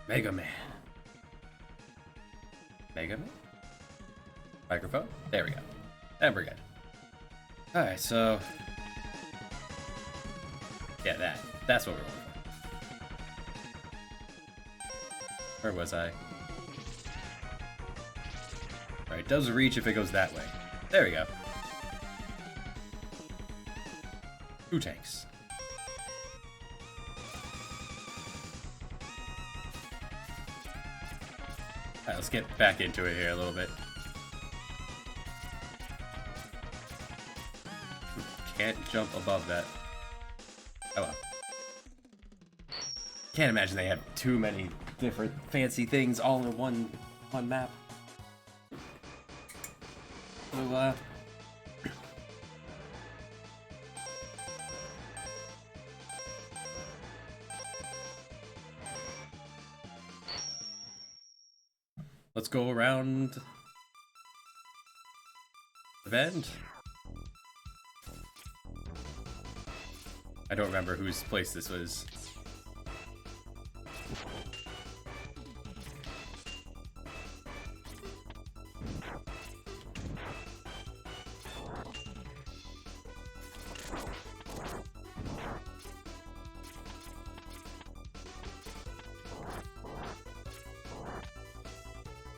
Mega Man. Mega Man? Microphone? There we go. And we're good. Alright, so... yeah, that's what we're looking for. Where was I? Alright, it does reach if it goes that way. There we go. 2 tanks. Alright, let's get back into it here a little bit. Can't jump above that. Oh well. Can't imagine they have too many different fancy things all in one map. So, let's go around the bend. I don't remember whose place this was.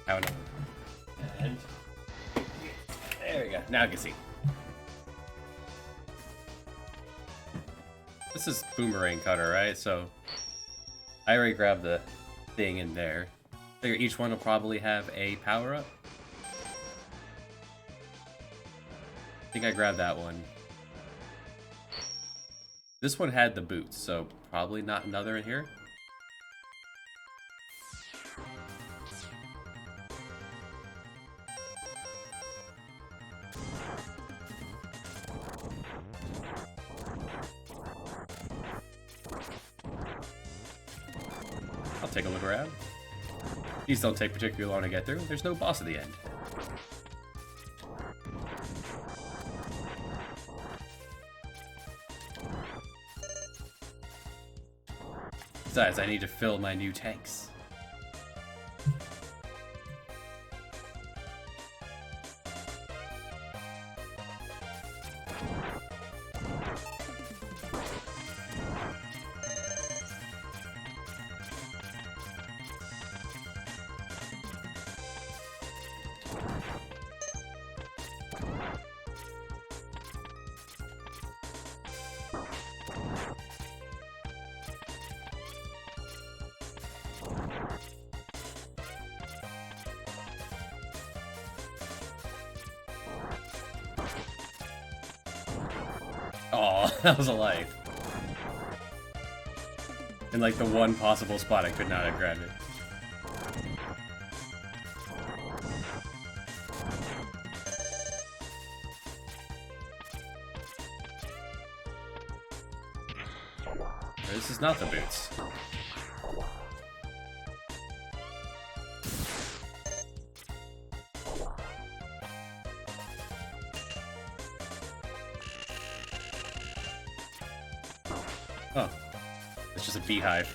I don't know. And there we go. Now I can see. This is boomerang cutter, right? So I already grabbed the thing in there. I figure each one will probably have a power-up. I think I grabbed that one. This one had the boots, so probably not another in here. I'll take a look around. These don't take particularly long to get through. There's no boss at the end. Besides, I need to fill my new tanks. Oh, that was a life. In like the one possible spot I could not have grabbed it. This is not the boots. Oh, it's just a beehive.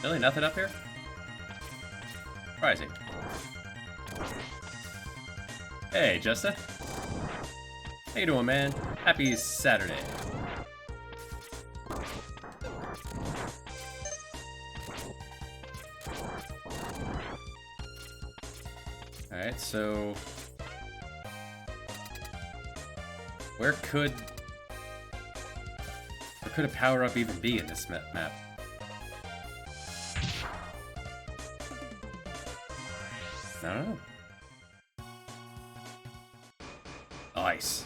Really, nothing up here? Surprising. Hey, Justa. How you doing, man? Happy Saturday. Alright, so... where could a power-up even be in this map? I don't know. Ice.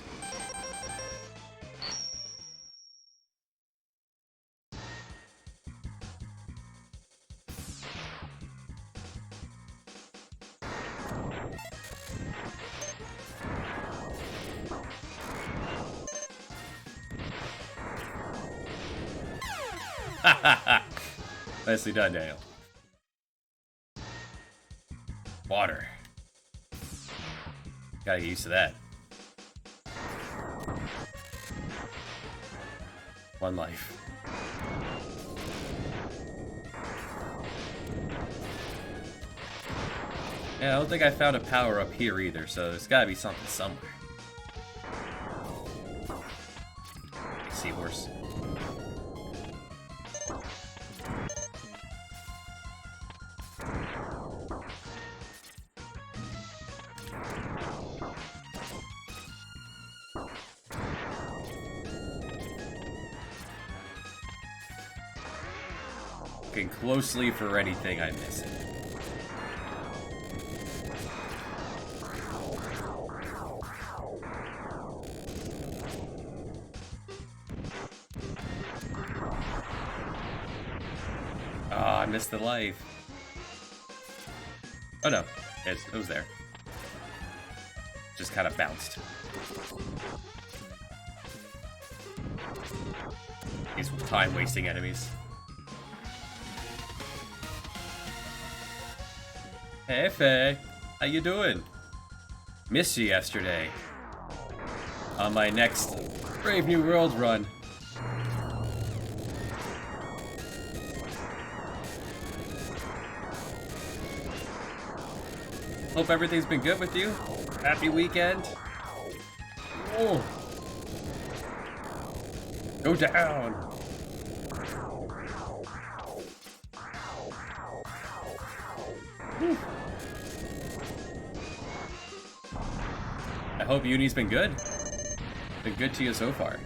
Nicely done, Daniel. Water. Gotta get used to that. One life. Yeah, I don't think I found a power up here either, so there's gotta be something somewhere. Seahorse. Looking closely for anything I'm missing. Ah, I missed the life. Oh no, it was there. Just kind of bounced. These time-wasting enemies. Hey, Faye. How you doing? Missed you yesterday. On my next Brave New World run. Hope everything's been good with you. Happy weekend. Oh. Go down. Whew. I hope uni's been good. Been good to you so far.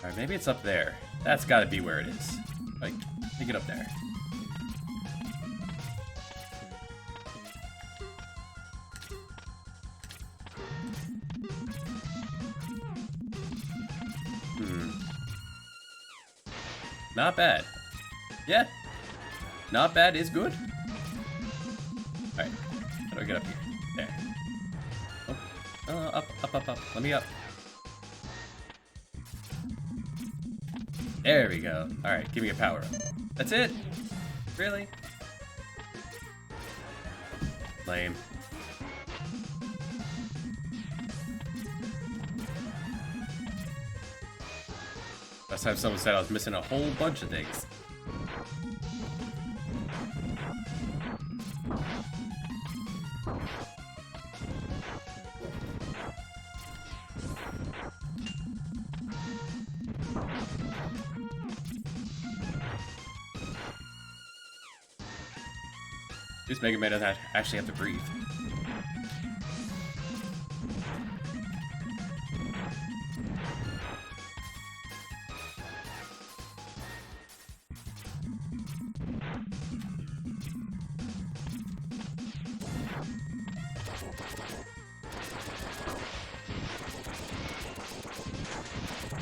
Alright, maybe it's up there. That's gotta be where it is. Like, take it up there. Not bad. Yeah. Not bad is good. Alright. How do I get up here? There. Oh. Up, up, up, up. Let me up. There we go. Alright, give me a power up. That's it? Really? Lame. Last time someone said I was missing a whole bunch of things. This Mega Man doesn't actually have to breathe.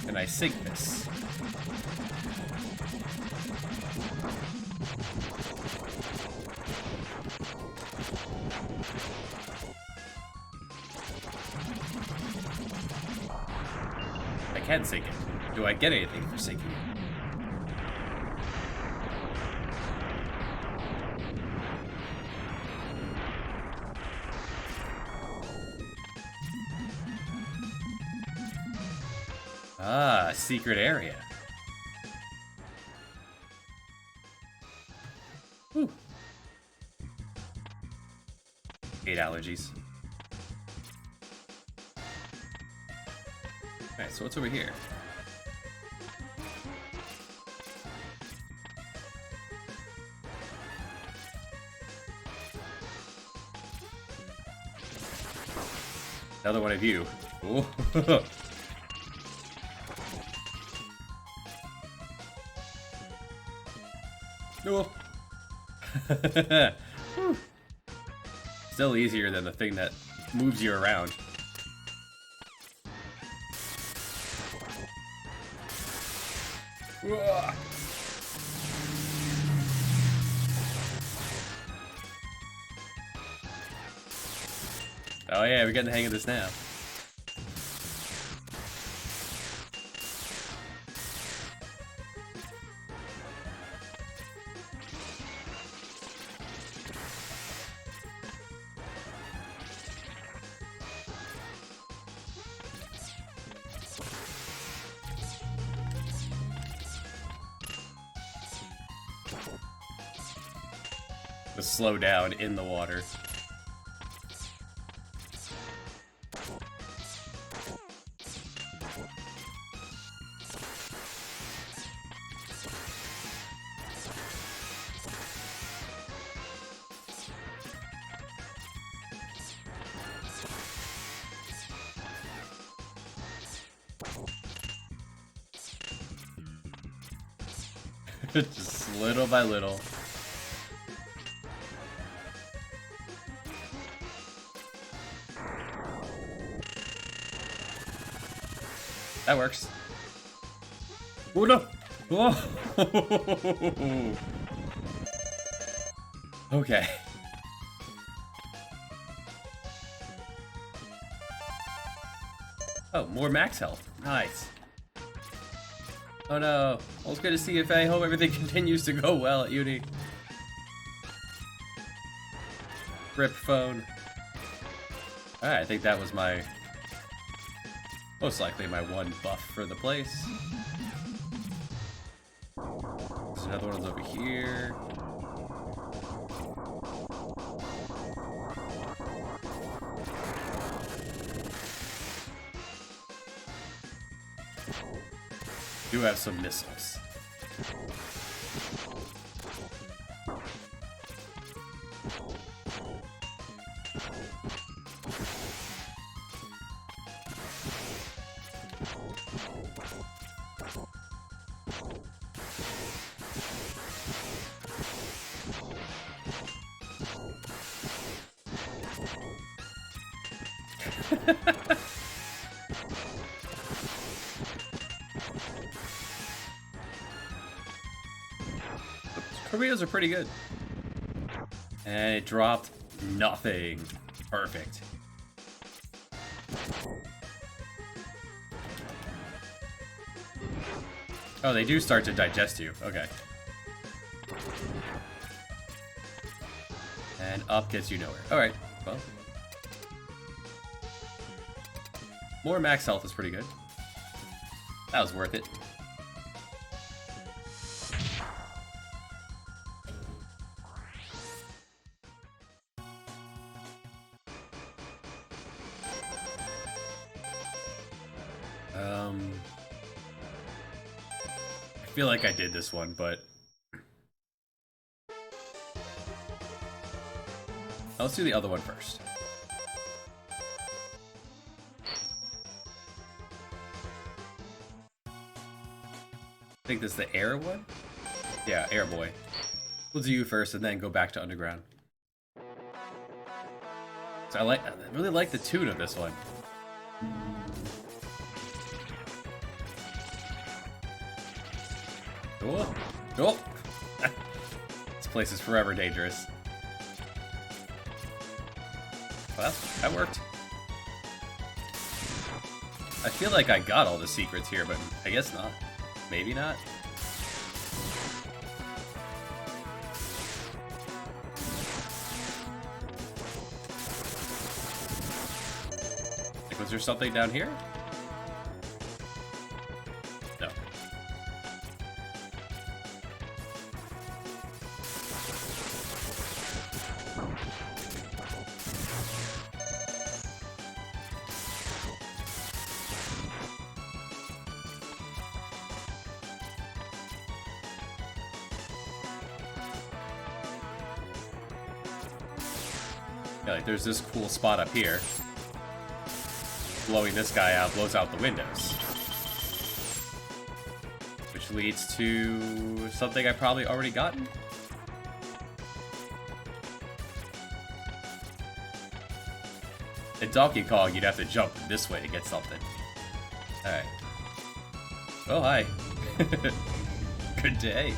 Can I sink this? I can sink it. Do I get anything for sinking it? Ah, secret area. Whew. Hate allergies. Alright, so what's over here? Another one of you. Ooh. Cool. Still easier than the thing that moves you around. Whoa. Oh yeah, we're getting the hang of this now. to slow down in the water. Just little by little. That works. Oh no! Oh. Okay. Oh, more max health. Nice. Oh no. Well, it's good to see you, Faye. Hope everything continues to go well at uni. Rip phone. Alright, I think that was my... most likely my one buff for the place. There's another one's over here. Do have some missiles. Torpedoes are pretty good. And it dropped nothing. Perfect. Oh, they do start to digest you. Okay. And up gets you nowhere. Alright, well. More max health is pretty good. That was worth it. I feel like I did this one, but let's do the other one first. I think this is the air one? Yeah, air boy. We'll do you first and then go back to underground. So I really like the tune of this one. Oh, oh. This place is forever dangerous. Well, that worked. I feel like I got all the secrets here, but I guess not. Maybe not. Like, was there something down here? No. Yeah, like there's this cool spot up here. Blowing this guy out blows out the windows. Which leads to something I've probably already gotten. In Donkey Kong, you'd have to jump this way to get something. Alright. Oh, hi. Good day.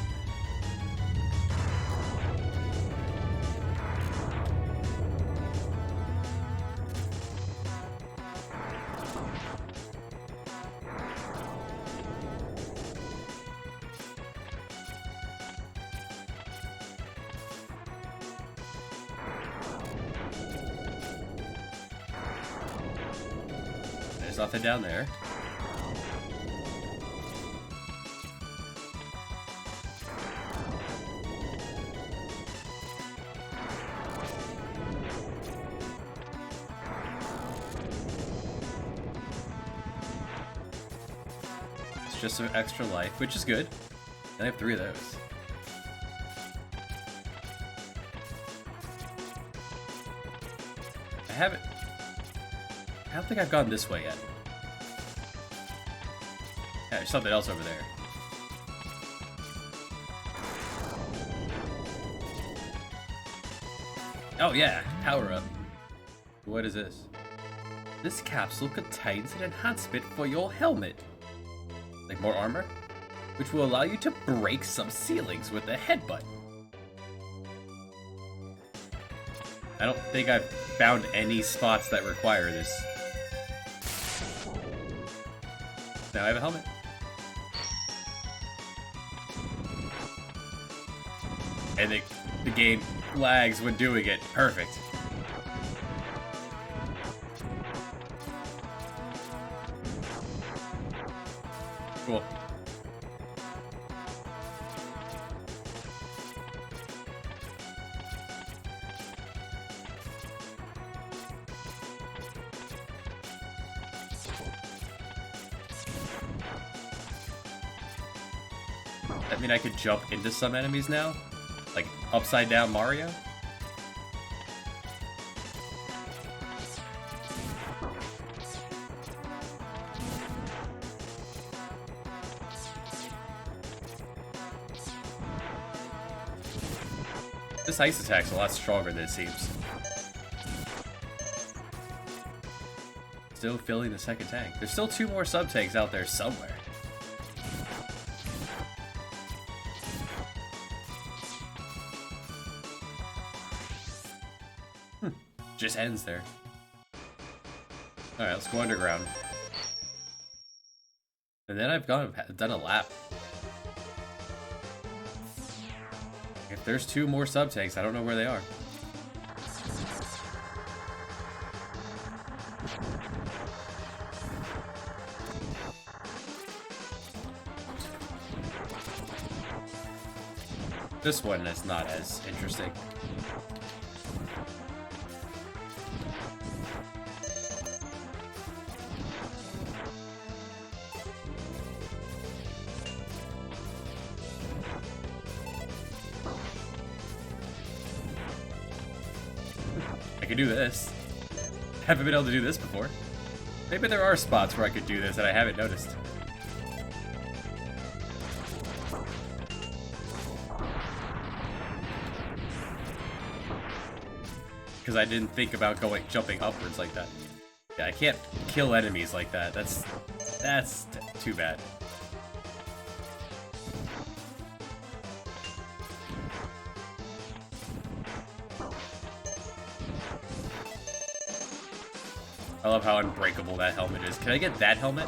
There's nothing down there. just some extra life, which is good. And I have 3 of those. I don't think I've gone this way yet. Yeah, there's something else over there. Oh yeah, power up. What is this? This capsule contains an enhancement for your helmet. Like more armor? Which will allow you to break some ceilings with a headbutt. I don't think I've found any spots that require this. Now I have a helmet. And the game lags when doing it. Perfect. Cool. I mean, I could jump into some enemies now? Like, upside down Mario? This ice attack's a lot stronger than it seems. Still filling the second tank. There's still 2 more sub-tanks out there somewhere. Just ends there. Alright, let's go underground. And then I've done a lap. If there's 2 more sub-tanks, I don't know where they are. This one is not as interesting. I could do this. Haven't been able to do this before. Maybe there are spots where I could do this that I haven't noticed. Because I didn't think about jumping upwards like that. Yeah, I can't kill enemies like that. That's too bad. I love how unbreakable that helmet is. Can I get that helmet?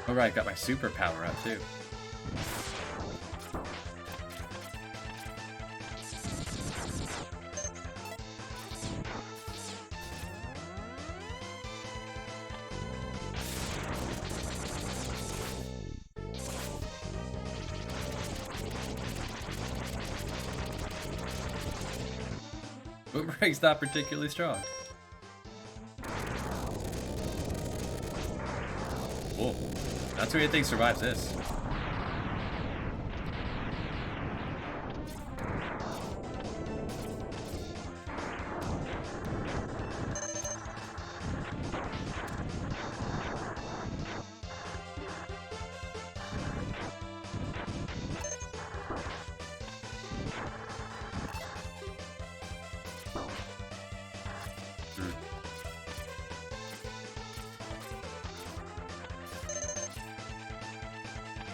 Alright, got my superpower out too. Boomerang's not particularly strong. Whoa. Not too many things survives this.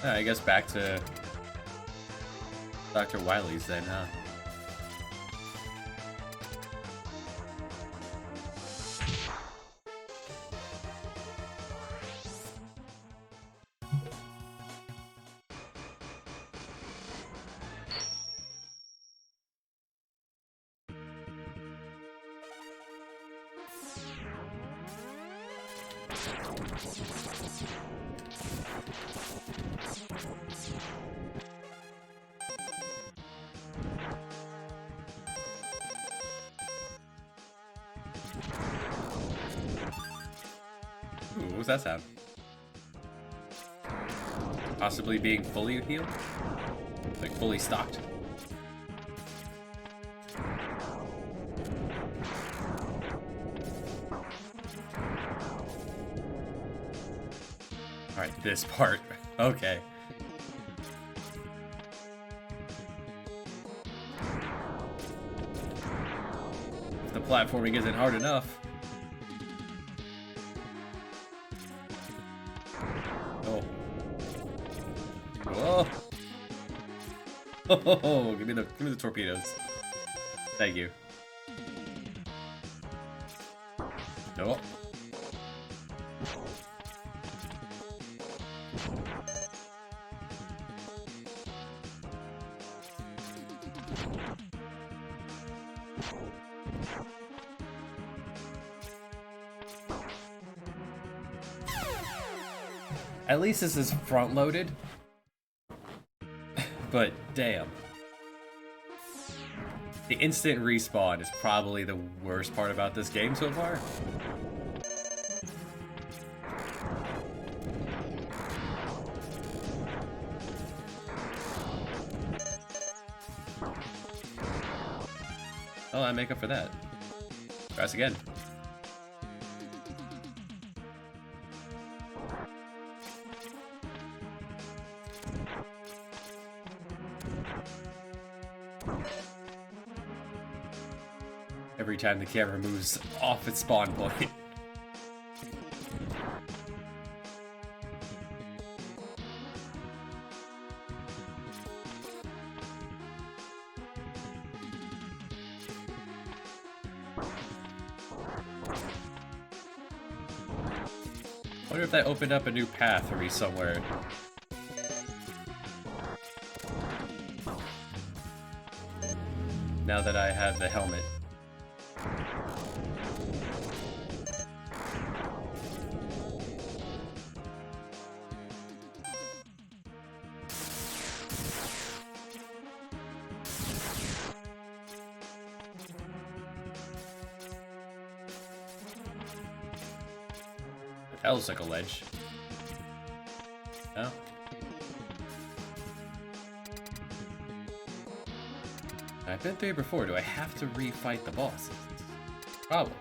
I guess back to Dr. Wily's then, huh? Ooh, what was that sound? Possibly being fully healed? Like fully stocked? Alright, this part. Okay. If the platforming isn't hard enough. Oh. Whoa. Oh, give me the torpedoes. Thank you. No. At least this is front-loaded. But damn. The instant respawn is probably the worst part about this game so far. Oh, I make up for that. Try us again. Every time the camera moves off its spawn point. I wonder if that opened up a new path for me somewhere. Now that I have the helmet. That looks like a ledge. No? I've been through here before. Do I have to refight the boss? Probably.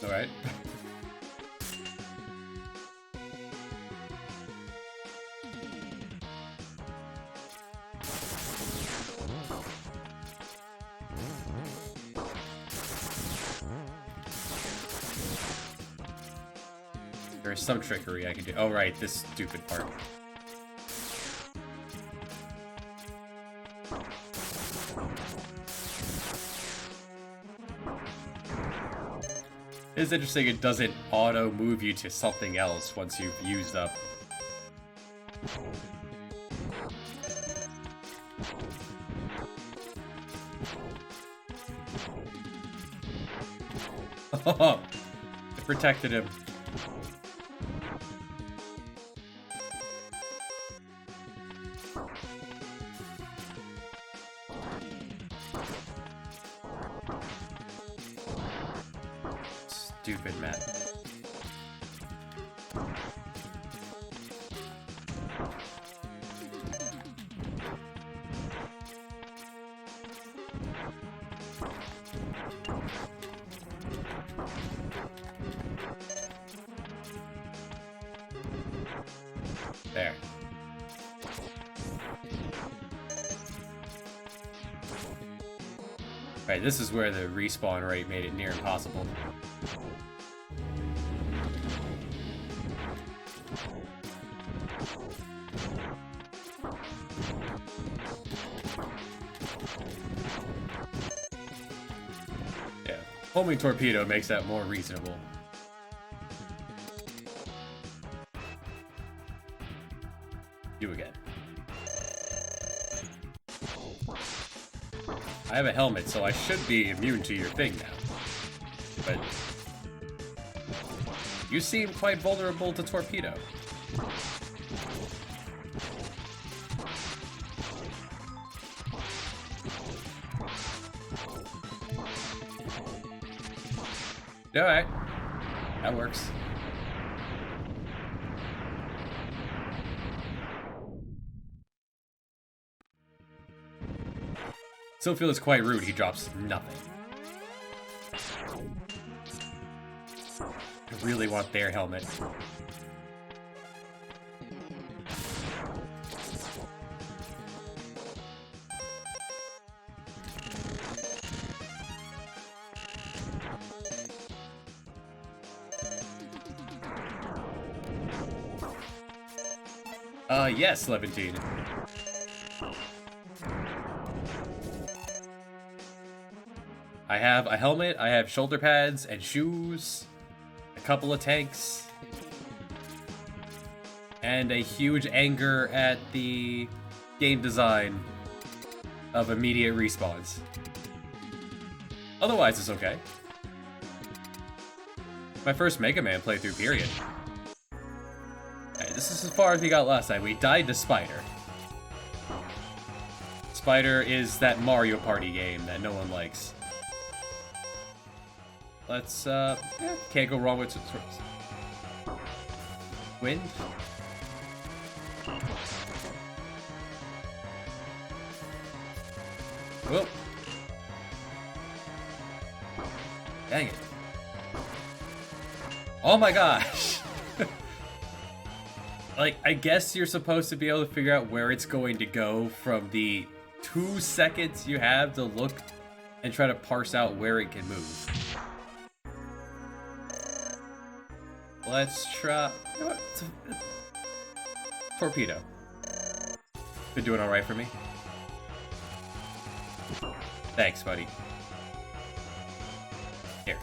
Alright. There's some trickery I can do. Oh, right, this stupid part. It's interesting it doesn't auto move you to something else once you've used up. Oh, it protected him. Stupid map. There. Right, this is where the respawn rate made it near impossible. Yeah, homing torpedo makes that more reasonable. You again. I have a helmet, so I should be immune to your thing now. But you seem quite vulnerable to torpedo. Alright. That works. Still feel it's quite rude he drops nothing. I really want their helmet. Yes, Levantine. I have a helmet, I have shoulder pads and shoes, a couple of tanks, and a huge anger at the game design of immediate respawns. Otherwise, it's okay. My first Mega Man playthrough, period. This is as far as we got last time. We died to Spider. Spider is that Mario Party game that no one likes. Let's, yeah, can't go wrong with wind. Whoop. Dang it. Oh my gosh. Like, I guess you're supposed to be able to figure out where it's going to go from the 2 seconds you have to look and try to parse out where it can move. Let's try... You know what? Torpedo. Been doing alright for me. Thanks, buddy. Here.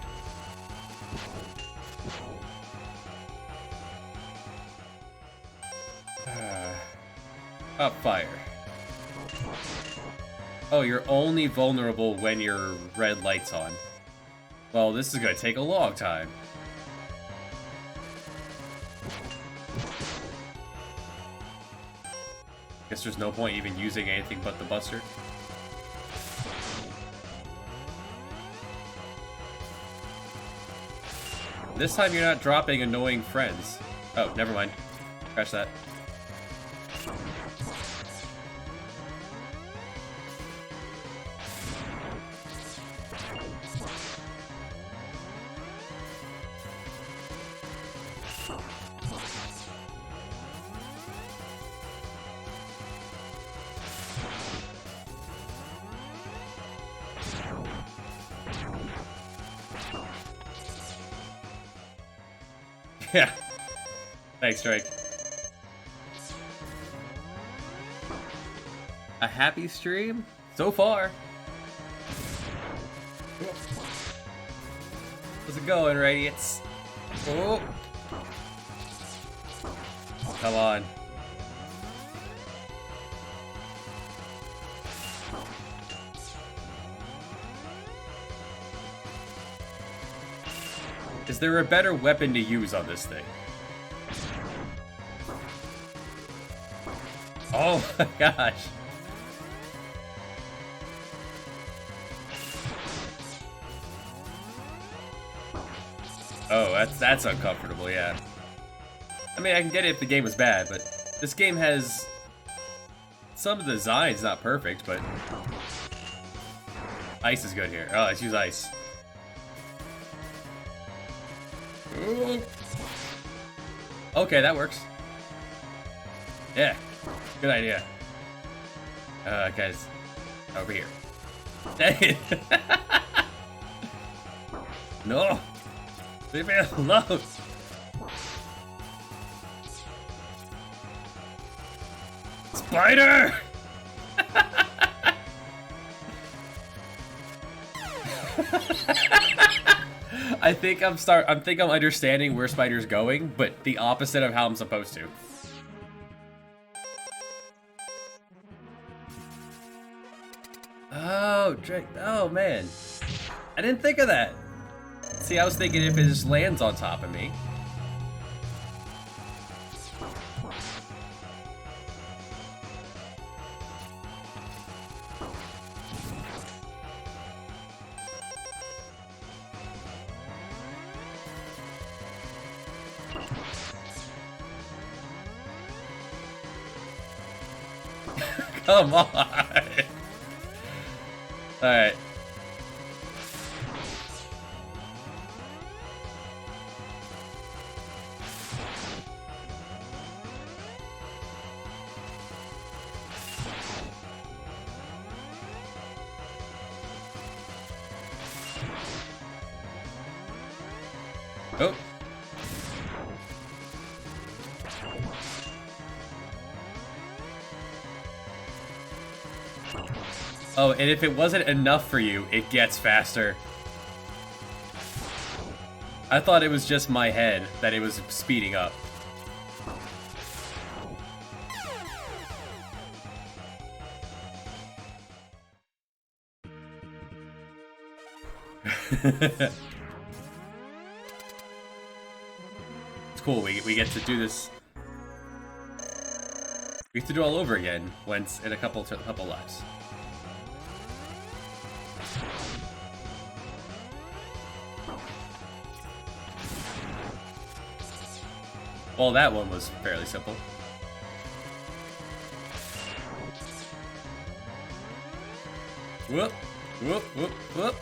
Up fire. Oh, you're only vulnerable when your red light's on. Well, this is gonna take a long time. Guess there's no point even using anything but the buster. This time you're not dropping annoying friends. Oh, never mind. Scratch that. Yeah. Thanks, Drake. A happy stream? So far. How's it going, Radiance? Oh. Come on. Is there a better weapon to use on this thing? Oh my gosh. Oh, that's uncomfortable, yeah. I mean, I can get it if the game was bad, but this game has... Some of the design's not perfect, but... Ice is good here. Oh, let's use ice. Ooh. Okay, that works. Yeah, good idea. Guys, over here. Dang it! No! Leave me alone! Spider! I think I'm understanding where Spider's going, but the opposite of how I'm supposed to. Oh, Drake. Oh, man. I didn't think of that. See, I was thinking if it just lands on top of me. Come on. Alright. Oh. Oh, and if it wasn't enough for you, it gets faster. I thought it was just my head that it was speeding up. It's cool, we get to do this. We have to do it all over again once in a couple lives. Well, that one was fairly simple. Whoop, whoop, whoop, whoop.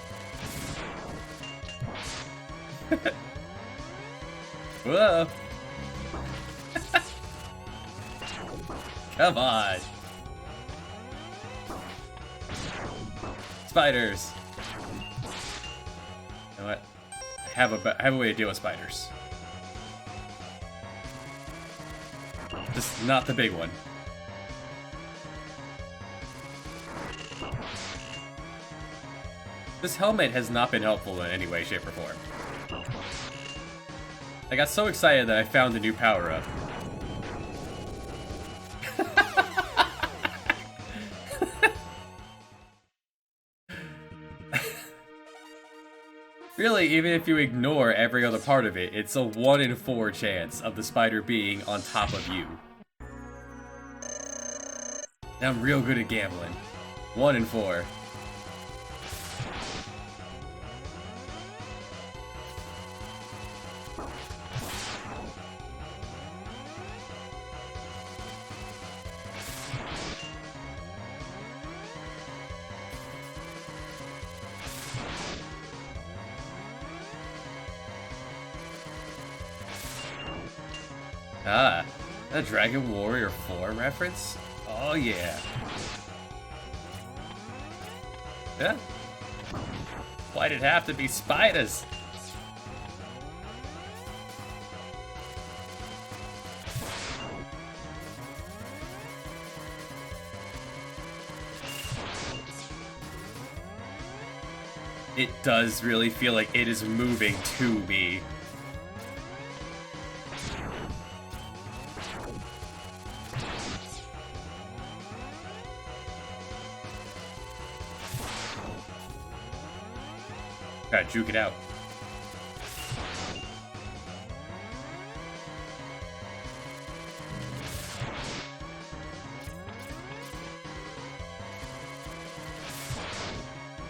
Whoa. Come on. Spiders. You know what? I have a way to deal with spiders. Just not the big one. This helmet has not been helpful in any way, shape, or form. I got so excited that I found a new power-up. Really, even if you ignore every other part of it, it's a 1 in 4 chance of the spider being on top of you. And I'm real good at gambling. 1 in 4. Ah, a Dragon Warrior 4 reference? Oh yeah. Yeah. Why'd it have to be spiders? It does really feel like it is moving to me. Gotta juke it out.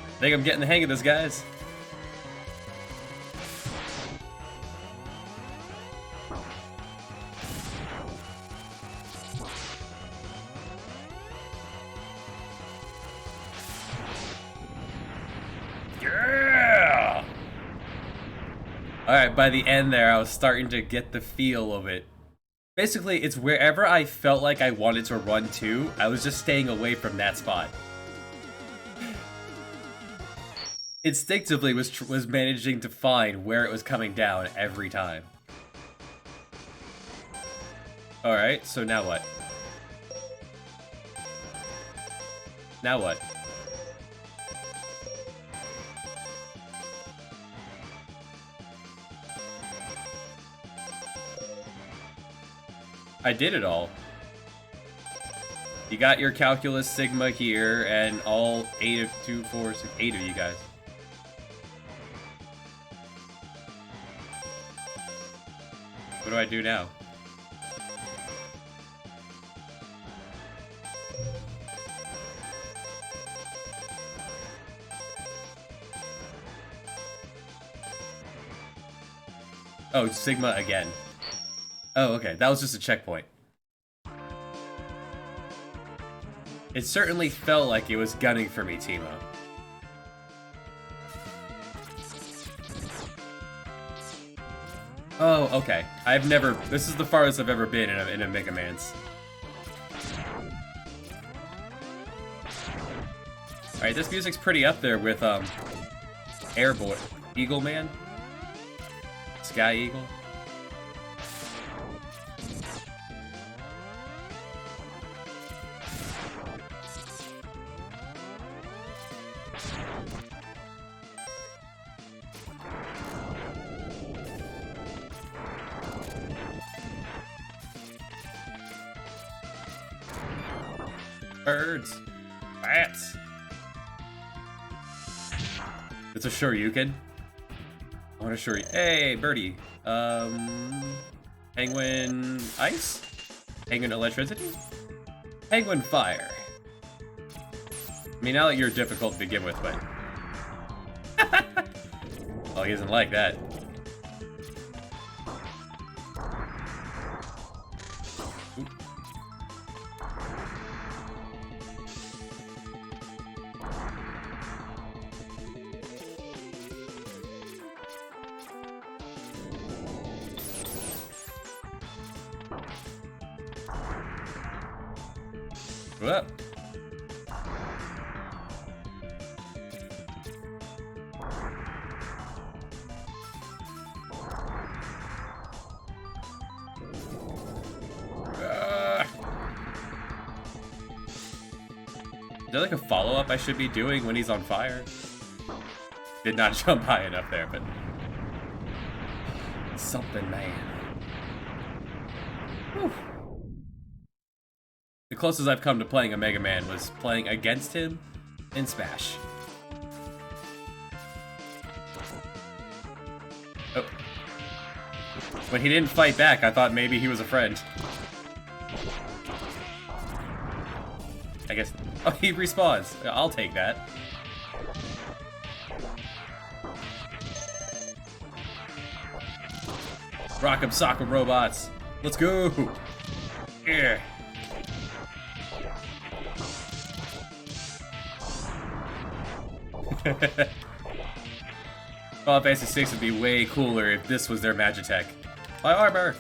I think I'm getting the hang of this, guys. Yeah! Alright, by the end there, I was starting to get the feel of it. Basically, it's wherever I felt like I wanted to run to, I was just staying away from that spot. Instinctively was managing to find where it was coming down every time. Alright, so now what? Now what? I did it all. You got your calculus sigma here, and all 8 of 2, 4, 6, 8 of you guys. What do I do now? Oh, sigma again. Oh, okay. That was just a checkpoint. It certainly felt like it was gunning for me, Teemo. Oh, okay. I've never... This is the farthest I've ever been in a Mega Man's. Alright, this music's pretty up there with, Airboy. Eagle Man? Sky Eagle? Birds. Bats. It's a Shoryuken. I want a Shoryuken. Hey, birdie. Penguin ice? Penguin electricity? Penguin fire. I mean, now that you're difficult to begin with, but... Oh, he doesn't like that. What? Is there like a follow-up I should be doing when he's on fire? Did not jump high enough there, but... Something, man. Whew. The closest I've come to playing a Mega Man was playing against him in Smash. Oh. When he didn't fight back, I thought maybe he was a friend. I guess... Oh, he respawns. I'll take that. Rock'em sock'em robots. Let's go! Yeah. Final Fantasy 6 would be way cooler if this was their Magitech. My armor!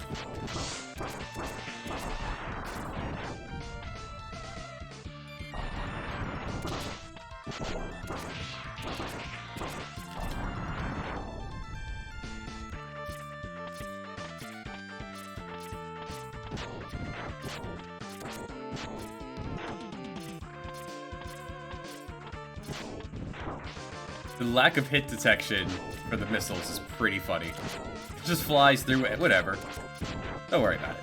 The lack of hit detection for the missiles is pretty funny. It just flies through it, whatever. Don't worry about it.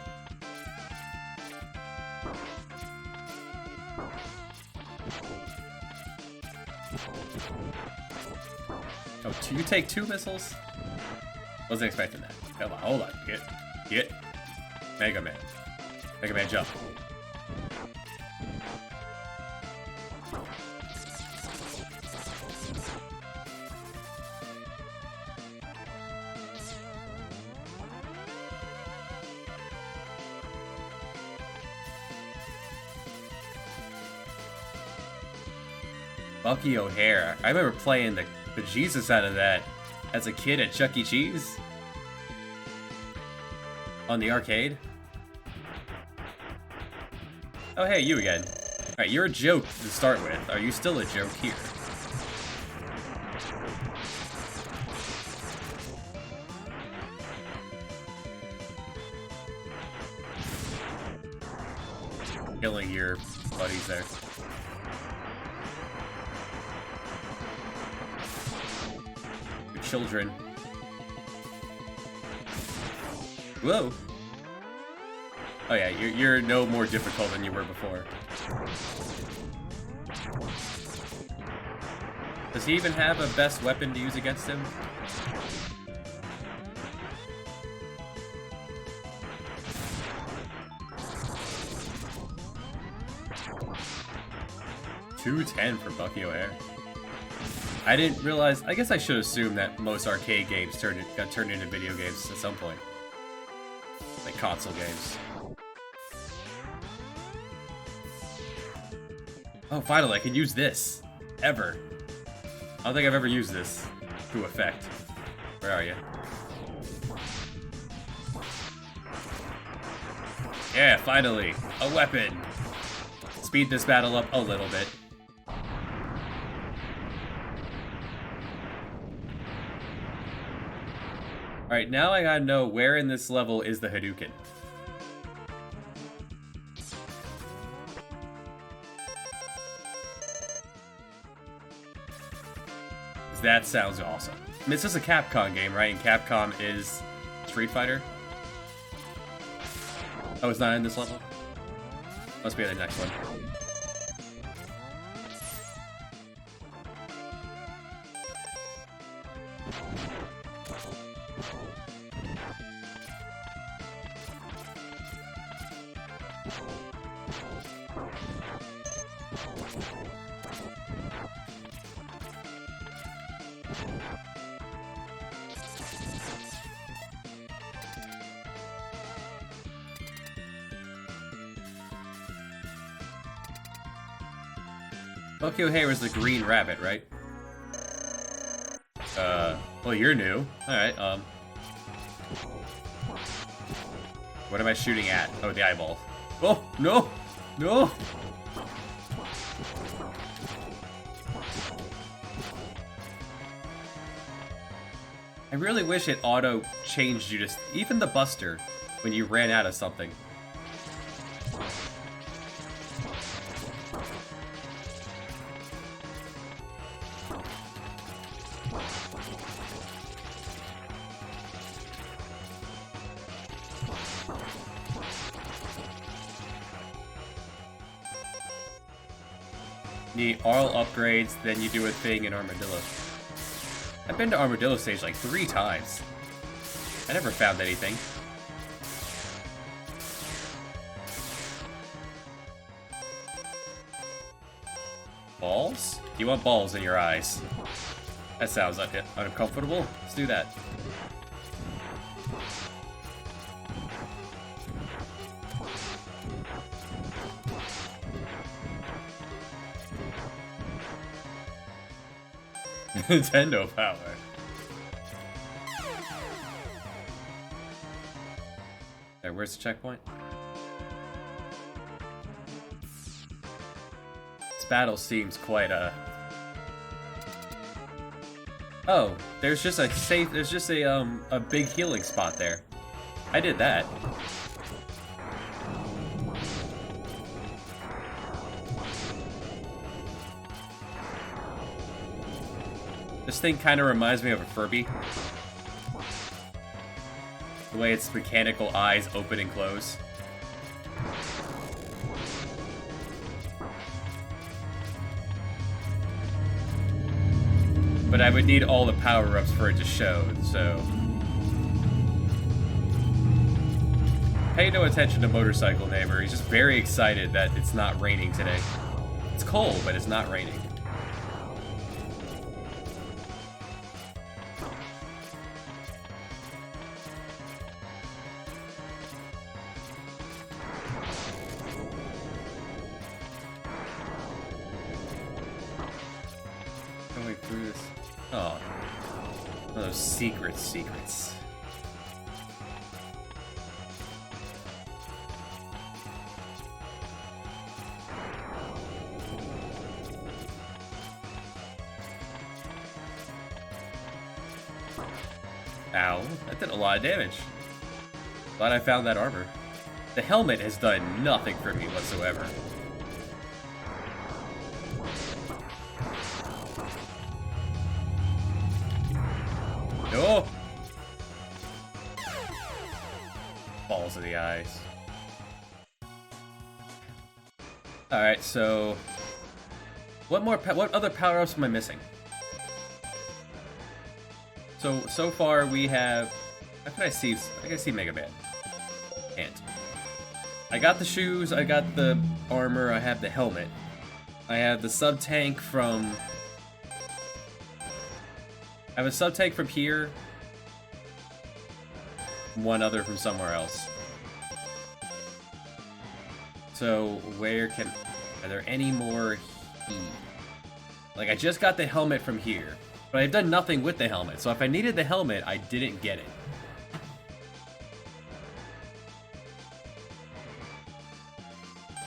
Oh, you take 2 missiles? Wasn't expecting that. Come on, hold on. Get. Mega Man. Mega Man jump. Bucky O'Hare. I remember playing the Jesus out of that as a kid at Chuck E. Cheese. On the arcade. Oh hey, you again. Alright, you're a joke to start with. Are you still a joke here? Killing your buddies there. Children. Oh yeah, you're no more difficult than you were before. Does he even have a best weapon to use against him? $210 for Bucky O'Hare. I didn't realize. I guess I should assume that most arcade games got turned into video games at some point, like console games. Oh, finally, I can use this. Ever. I don't think I've ever used this to effect. Where are you? Yeah, finally. A weapon. Speed this battle up a little bit. Alright, now I gotta know where in this level is the Hadouken. That sounds awesome. I mean, this is a Capcom game, right? And Capcom is Street Fighter. Oh, it's not in this level? Must be in the next one. Bucky O'Hare is the green rabbit, right? Well, you're new. Alright, what am I shooting at? Oh, the eyeball. Oh, no! No! I really wish it auto-changed you to... Even the Buster, when you ran out of something. Need all upgrades, then you do a thing in Armadillo. I've been to Armadillo stage like 3 times. I never found anything. Balls? You want balls in your eyes. That sounds uncomfortable. Let's do that. Nintendo power. There, where's the checkpoint? This battle seems quite Oh, there's just a a big healing spot there. I did that. This thing kind of reminds me of a Furby. The way its mechanical eyes open and close. But I would need all the power-ups for it to show, so... Pay no attention to Motorcycle Neighbor. He's just very excited that it's not raining today. It's cold, but it's not raining. Going through this... Oh. One of those secrets. Ow, that did a lot of damage. Glad I found that armor. The helmet has done nothing for me whatsoever. No! Balls of the eyes. Alright, so... What other power-ups am I missing? So far we have... How can I see? I can see Mega Man. Can't. I got the shoes, I got the armor, I have the helmet. I have the sub-tank from... I have a sub-tank from here. One other from somewhere else. So, where can... Are there any more here? Like, I just got the helmet from here. But I've done nothing with the helmet, so if I needed the helmet, I didn't get it.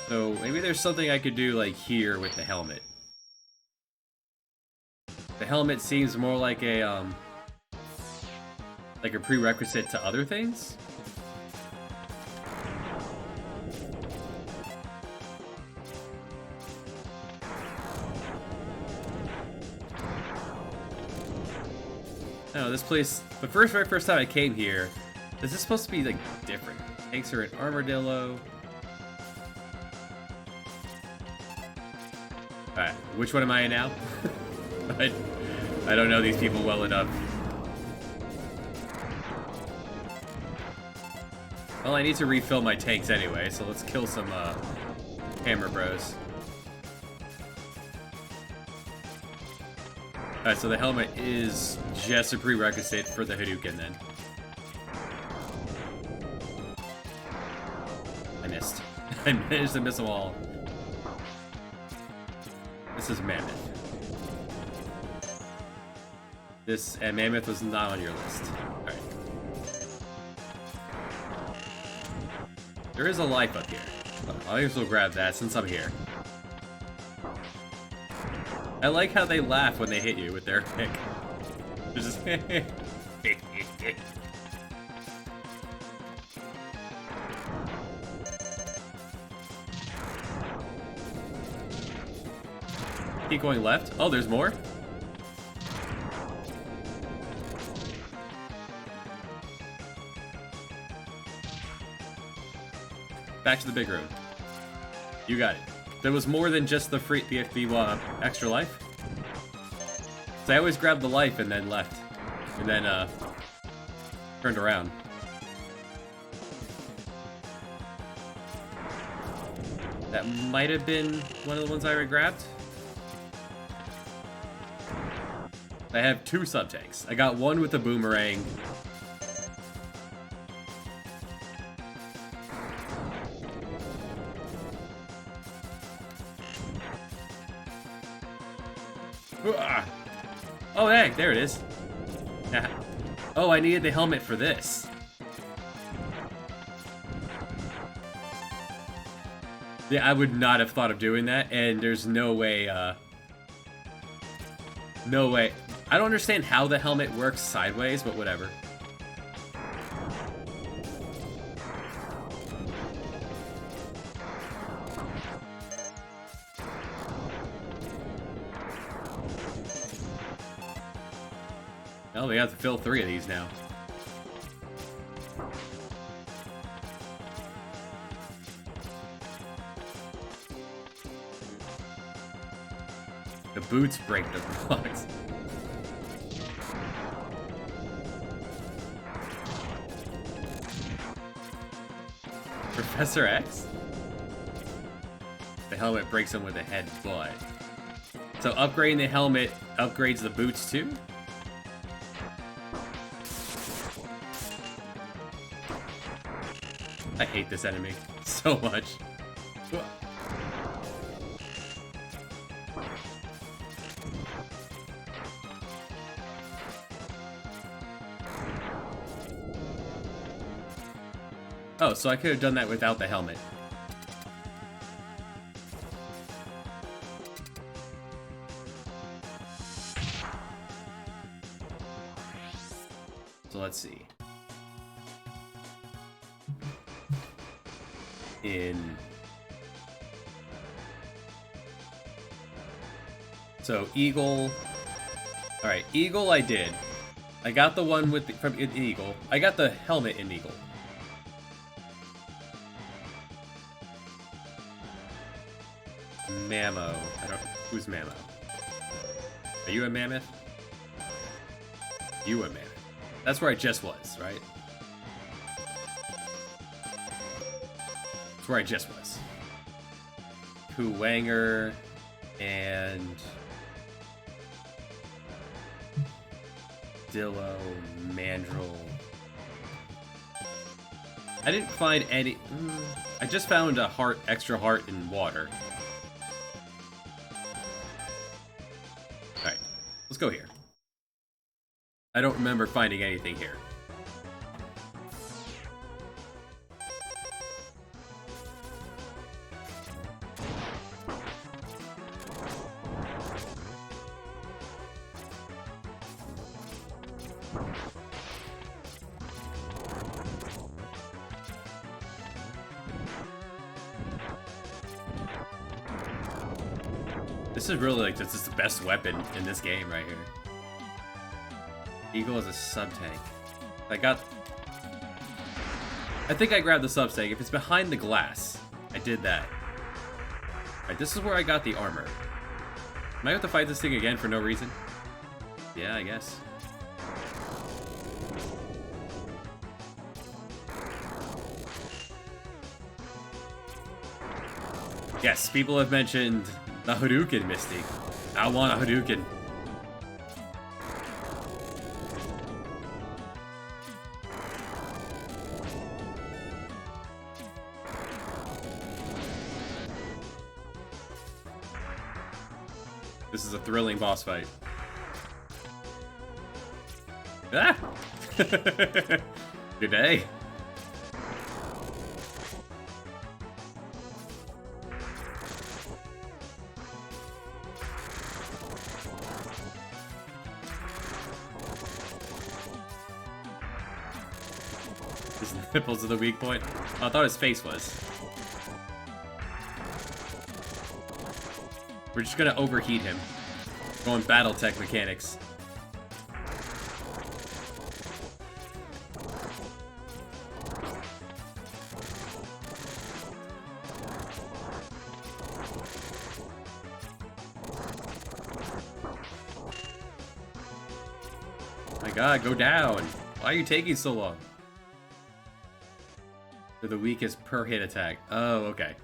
So, maybe there's something I could do, like, here with the helmet. The helmet seems more like a prerequisite to other things? No, this place, the very first time I came here, this is supposed to be, like, different. Tanks are an armadillo. Alright, which one am I in now? I don't know these people well enough. Well, I need to refill my tanks anyway, so let's kill some, hammer bros. Alright, so the helmet is just a prerequisite for the Hadouken, then. I missed. I managed to miss them all. This is Mammoth. And Mammoth was not on your list. Alright. There is a life up here. I'll as well grab that since I'm here. I like how they laugh when they hit you with their pick. They're just Keep going left. Oh, there's more? Back to the big room. You got it. There was more than just the extra life. So I always grabbed the life and then left. And then, turned around. That might have been one of the ones I already grabbed. I have 2 sub-tanks. I got one with the boomerang. Oh, hey, there it is. Oh, I needed the helmet for this. Yeah, I would not have thought of doing that, and there's no way, no way. I don't understand how the helmet works sideways, but whatever. Oh, we have to fill 3 of these now. The boots break the blocks. Professor X? The helmet breaks him with a head butt. So upgrading the helmet upgrades the boots too? I hate this enemy so much. Oh, so I could have done that without the helmet. So let's see. So Eagle. All right, Eagle I did. I got the one with from Eagle. I got the helmet in Eagle. Mammo. I don't. Who's Mammo? Are you a mammoth? You a mammoth. That's where I just was, right? That's where I just was. Kuwanger and Dillo, Mandrill. I didn't find any. I just found a heart, extra heart in water. Alright, let's go here. I don't remember finding anything here. This is really like this is the best weapon in this game right here. Eagle is a sub tank. I think I grabbed the sub tank. If it's behind the glass, I did that. Alright, this is where I got the armor. Am I have to fight this thing again for no reason? Yeah, I guess. Yes, people have mentioned the Hadouken, Misty. I want a Hadouken. This is a thrilling boss fight. Ah! Good day. His nipples are the weak point. Oh, I thought his face was. We're just gonna overheat him. Going Battletech mechanics. My god, go down! Why are you taking so long? They're the weakest per hit attack. Oh, okay.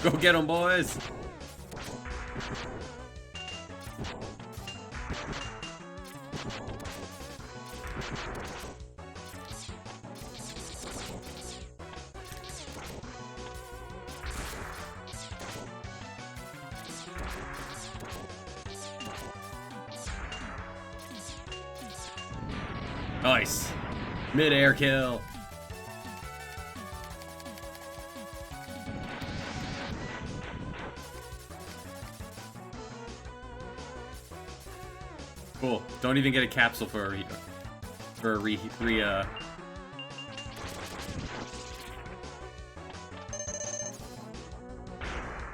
Go get them, boys! Nice. Mid-air kill. Cool. Don't even get a capsule for a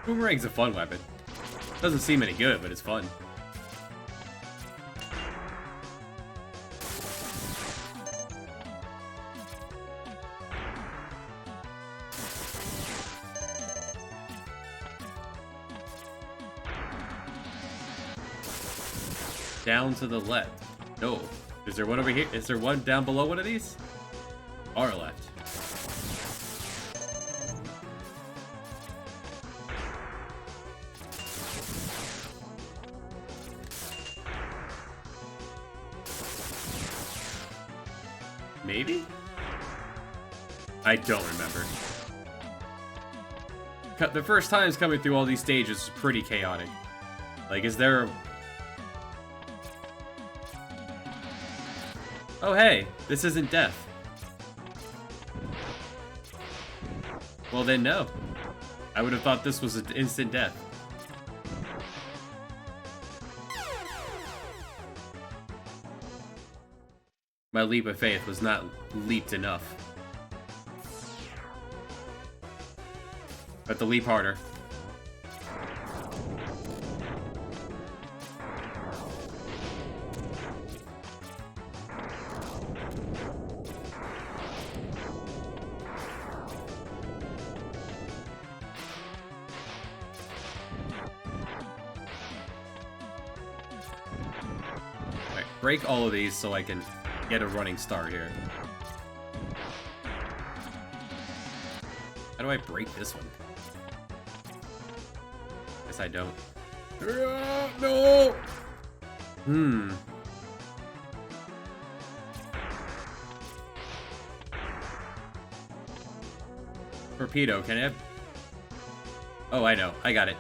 Boomerang's a fun weapon. Doesn't seem any good, but it's fun. Down to the left. No. Is there one over here? Is there one down below one of these? Our left. Maybe? I don't remember. The first times coming through all these stages is pretty chaotic. Like, is there... Oh, hey, this isn't death. Well, then, no. I would have thought this was an instant death. My leap of faith was not leaped enough. I have to leap harder. break all of these so I can get a running start here. How do I break this one? Guess I don't. No! Torpedo, can I have... Oh, I know. I got it.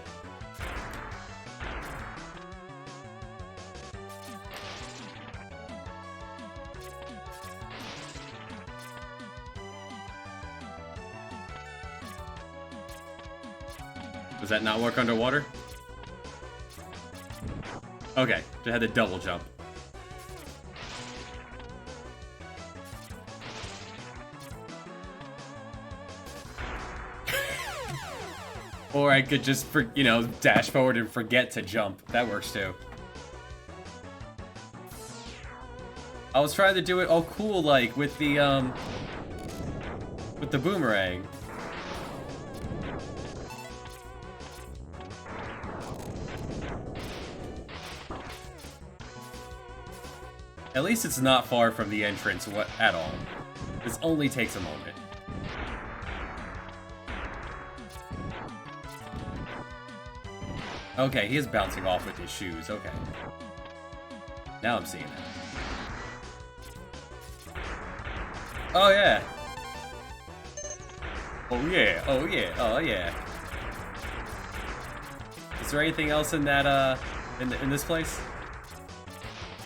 Does that not work underwater? Okay, just had the double jump. Or I could just, you know, dash forward and forget to jump. That works too. I was trying to do it all cool, like, with the boomerang. At least it's not far from the entrance at all. This only takes a moment. Okay, he is bouncing off with his shoes. Okay. Now I'm seeing that. Oh, yeah. Oh, yeah. Oh, yeah. Oh, yeah. Is there anything else in that, in this place?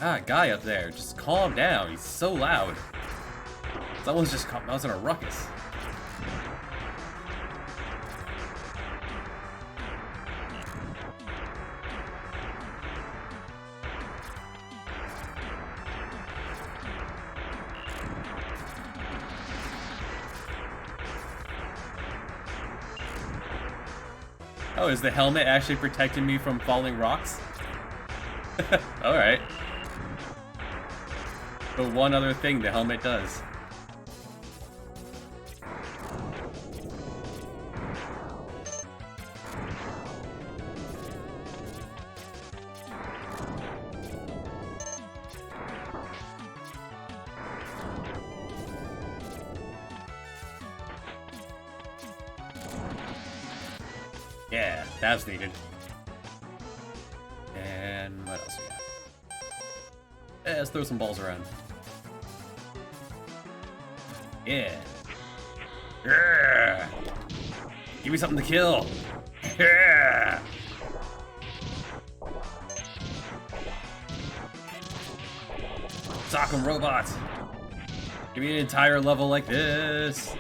Ah, guy up there. Just calm down. He's so loud. Someone's just causing a ruckus. Oh, is the helmet actually protecting me from falling rocks? Alright. The one other thing the helmet does. Yeah, that's needed. And what else we got? Yeah, let's throw some balls around. Yeah. Yeah. Give me something to kill. Yeah. Sock 'em, robots. Give me an entire level like this.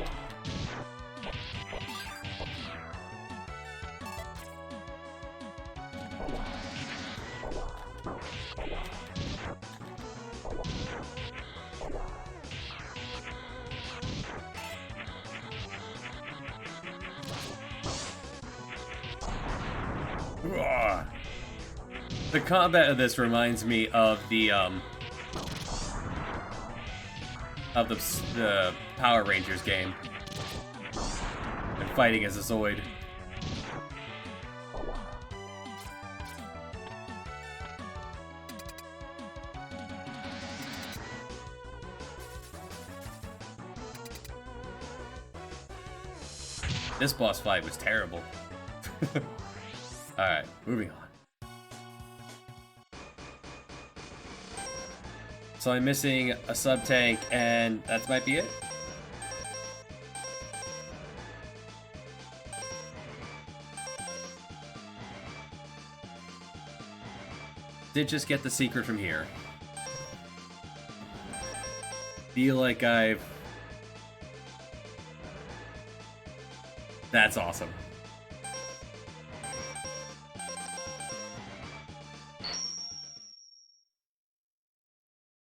The combat of this reminds me of the Power Rangers game. And fighting as a Zoid. This boss fight was terrible. Alright, moving on. So I'm missing a sub-tank, and that might be it? Did just get the secret from here. Feel like I've... That's awesome.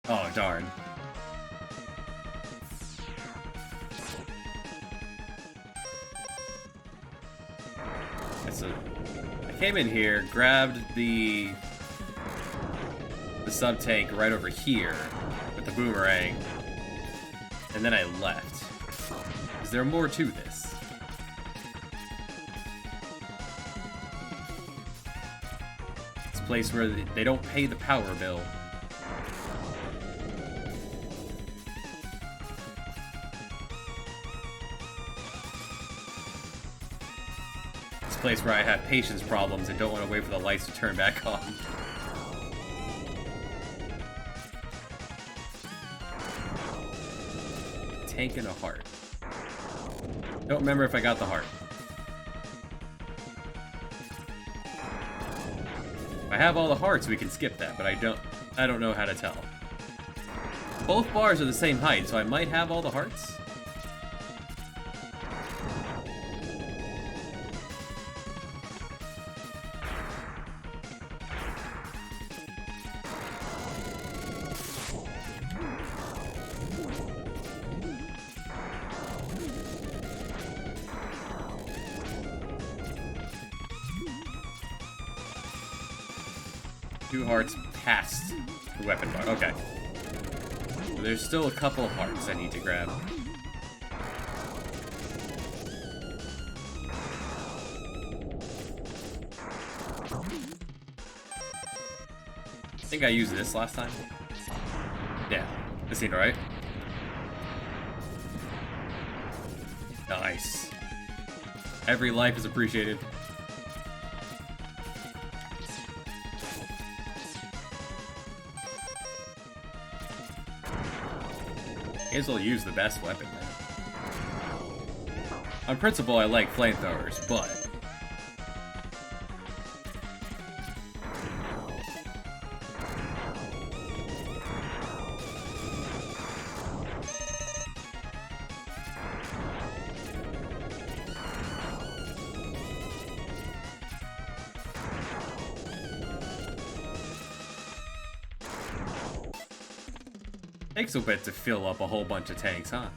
Oh, darn. So, I came in here, grabbed the sub-tank right over here with the boomerang, and then I left. Is there more to this? It's a place where they don't pay the power bill. place where I have patience problems and don't want to wait for the lights to turn back on. Tank and a heart. Don't remember if I got the heart. If I have all the hearts, we can skip that, but I don't know how to tell. Both bars are the same height, so I might have all the hearts. 2 hearts past the weapon bar. Okay. So there's still a couple hearts I need to grab. I think I used this last time. Yeah, this seemed right. Nice. Every life is appreciated. May as well use the best weapon, man. On principle, I like flamethrowers, but... takes a bit to fill up a whole bunch of tanks, huh?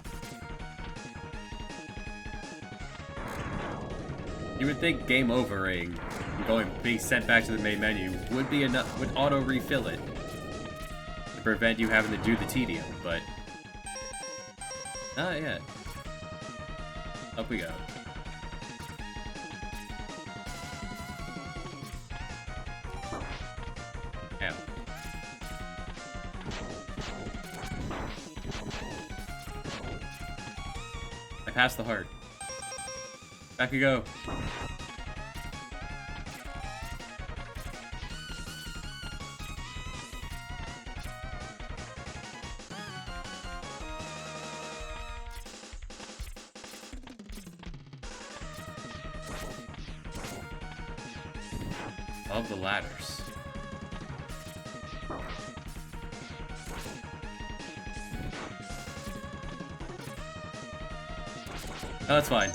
You would think game overing, being sent back to the main menu, would be enough, would auto refill it to prevent you having to do the tedium, but not yet. Up we go. Ow. I passed the heart. Back we go. Above the ladders. Oh, that's fine.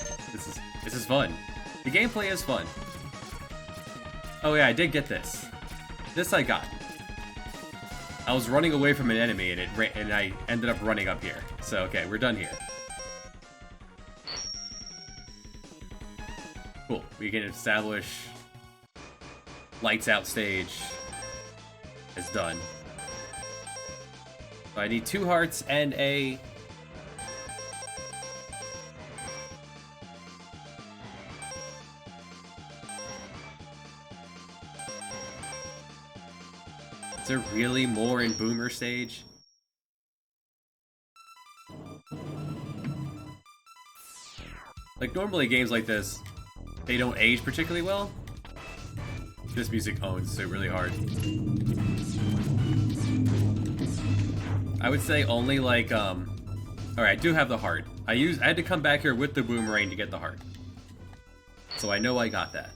This is fun. The gameplay is fun. Oh yeah, I did get this. This I got. I was running away from an enemy and I ended up running up here. So okay, we're done here. Cool. We can establish lights out stage is done. So I need 2 hearts and a... Is there really more in Boomer stage? Like, normally games like this, they don't age particularly well. This music owns so really hard. I would say only like, alright, I do have the heart. I had to come back here with the boomerang to get the heart. So I know I got that.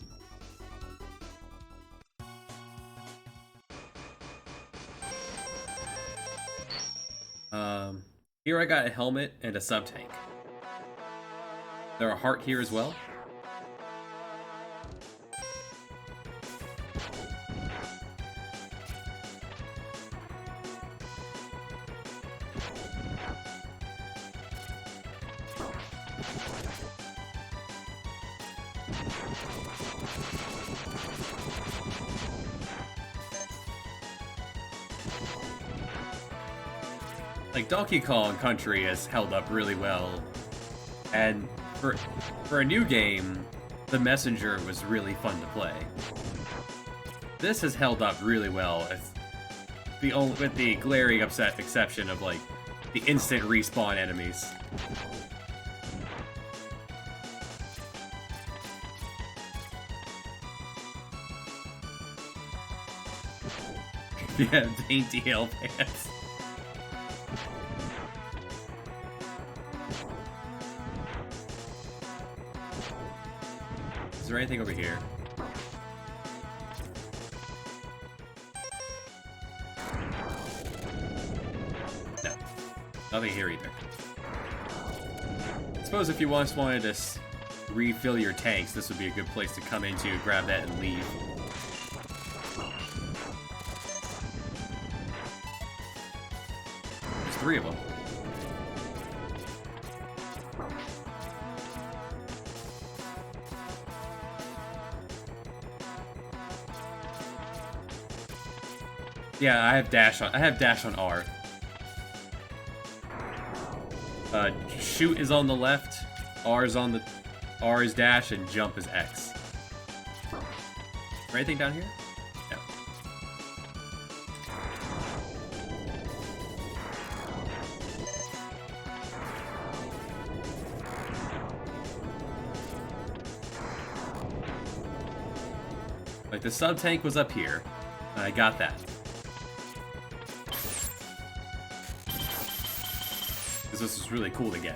Here I got a helmet and a sub-tank. There are a heart here as well. Like, Donkey Kong Country has held up really well, and for a new game, The Messenger was really fun to play. This has held up really well, with the glaring exception of like the instant respawn enemies. Yeah, dainty hill pants. Is there anything over here? No. Nothing here either. I suppose if you once wanted to refill your tanks, this would be a good place to come into, grab that, and leave. There's 3 of them. Yeah, I have dash on R. Shoot is on the left, R is dash, and jump is X. Is there anything down here? No. Like, the sub-tank was up here, and I got that. Because this is really cool to get.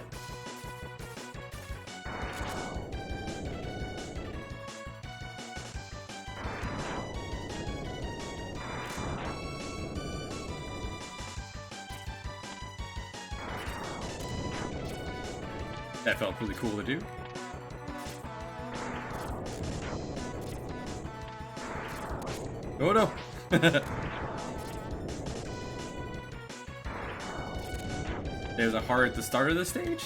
That felt really cool to do. Oh no! There's a heart at the start of the stage?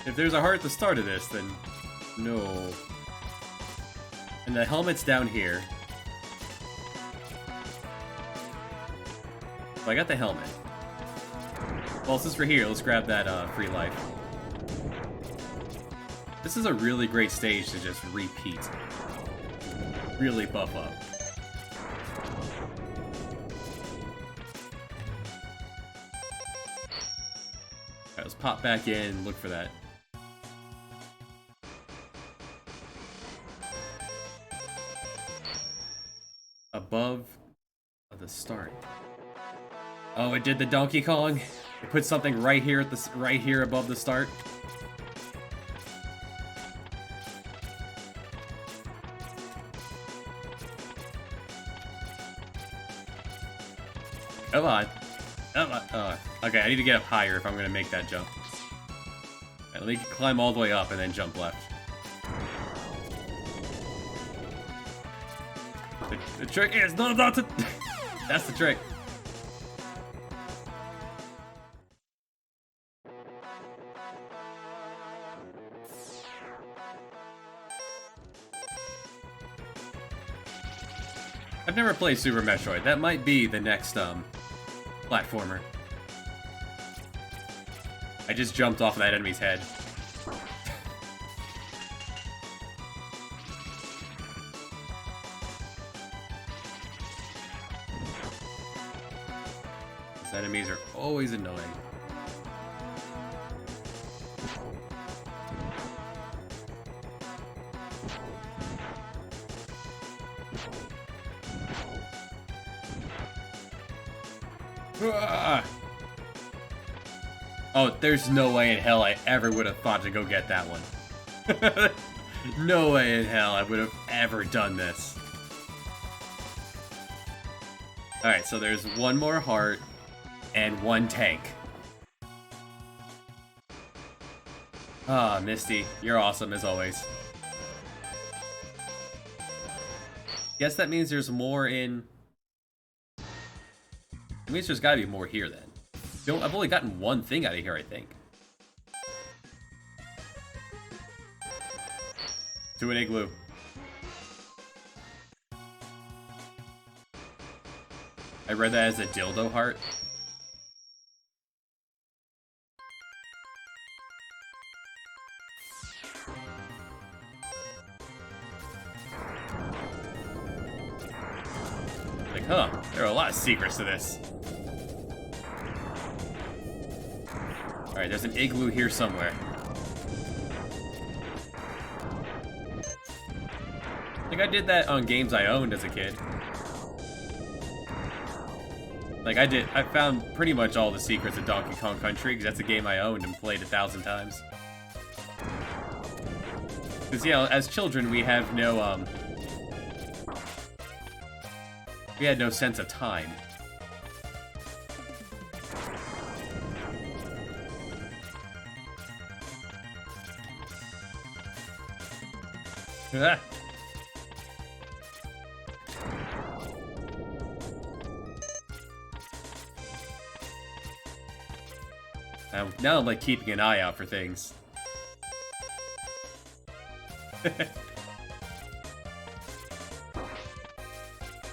If there's a heart at the start of this, then no. And the helmet's down here. So I got the helmet. Well, since we're here, let's grab that free life. This is a really great stage to just repeat. Really buff up. Alright, let's pop back in and look for that. Above the start. Oh, it did the Donkey Kong. It put something right here at the right here above the start. Come on. Come on. Okay, I need to get up higher if I'm gonna make that jump. Right, let me climb all the way up and then jump left. The trick is not to. That's the trick. I've never played Super Metroid. That might be the next platformer. I just jumped off of that enemy's head. These enemies are always annoying. Oh, there's no way in hell I ever would have thought to go get that one. No way in hell I would have ever done this. Alright, so there's one more heart and one tank. Ah, Misty, you're awesome as always. Guess that means there's more in... It means there's gotta be more here then. I've only gotten one thing out of here, I think. To an igloo. I read that as a dildo heart. Like, huh, there are a lot of secrets to this. Alright, there's an igloo here somewhere. Like, I did that on games I owned as a kid. Like, I found pretty much all the secrets of Donkey Kong Country, because that's a game I owned and played 1,000 times. Because, you know, as children, we have no, we had no sense of time. Ah. Now I'm like keeping an eye out for things.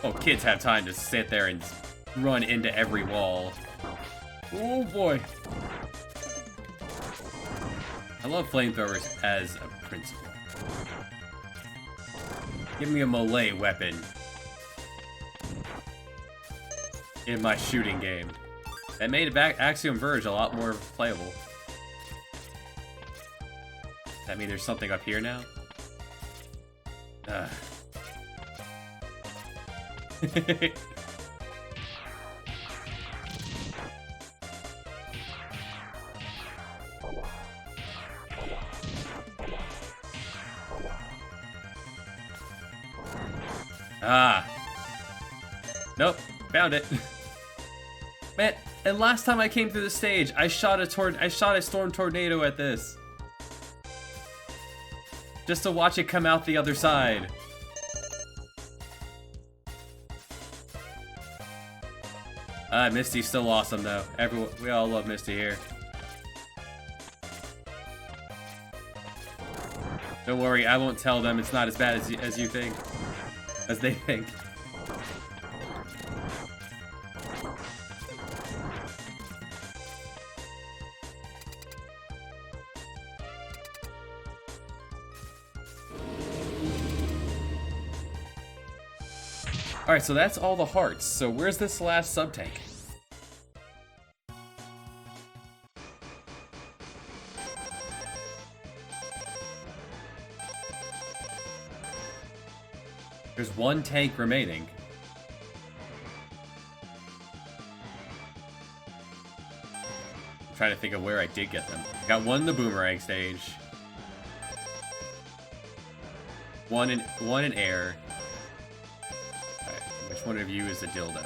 Oh, kids have time to sit there and run into every wall. Oh boy. I love flamethrowers as a principle. Give me a melee weapon in my shooting game. That made Axiom Verge a lot more playable. Does that mean there's something up here now? Ah. Nope, found it. Man, and last time I came through the stage, I shot a storm tornado at this. Just to watch it come out the other side. Misty's still awesome though. We all love Misty here. Don't worry, I won't tell them it's not as bad as you think. As they think. Alright, so that's all the hearts. So where's this last sub-tank? There's one tank remaining. I'm trying to think of where I did get them. I got one in the boomerang stage. One in air. Alright, which one of you is the dildo?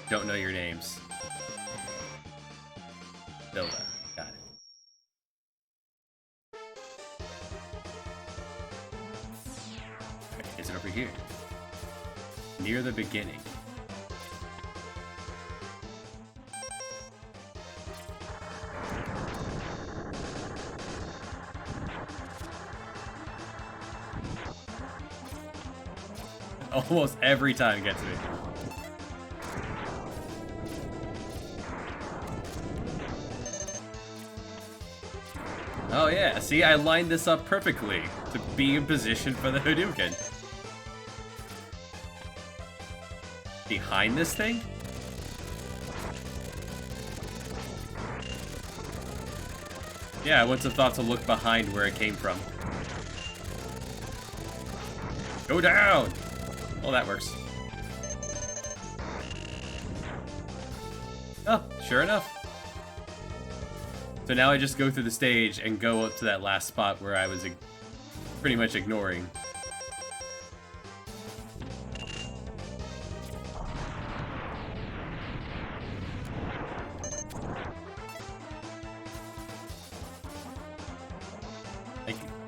Don't know your names. Dildo. Got it. Is it over here? Near the beginning. Almost every time it gets me. Oh yeah, see, I lined this up perfectly to be in position for the Hadouken. Behind this thing? Yeah, I wouldn't have thought to look behind where it came from. Go down! Well, that works. Oh, sure enough. So now I just go through the stage and go up to that last spot where I was pretty much ignoring.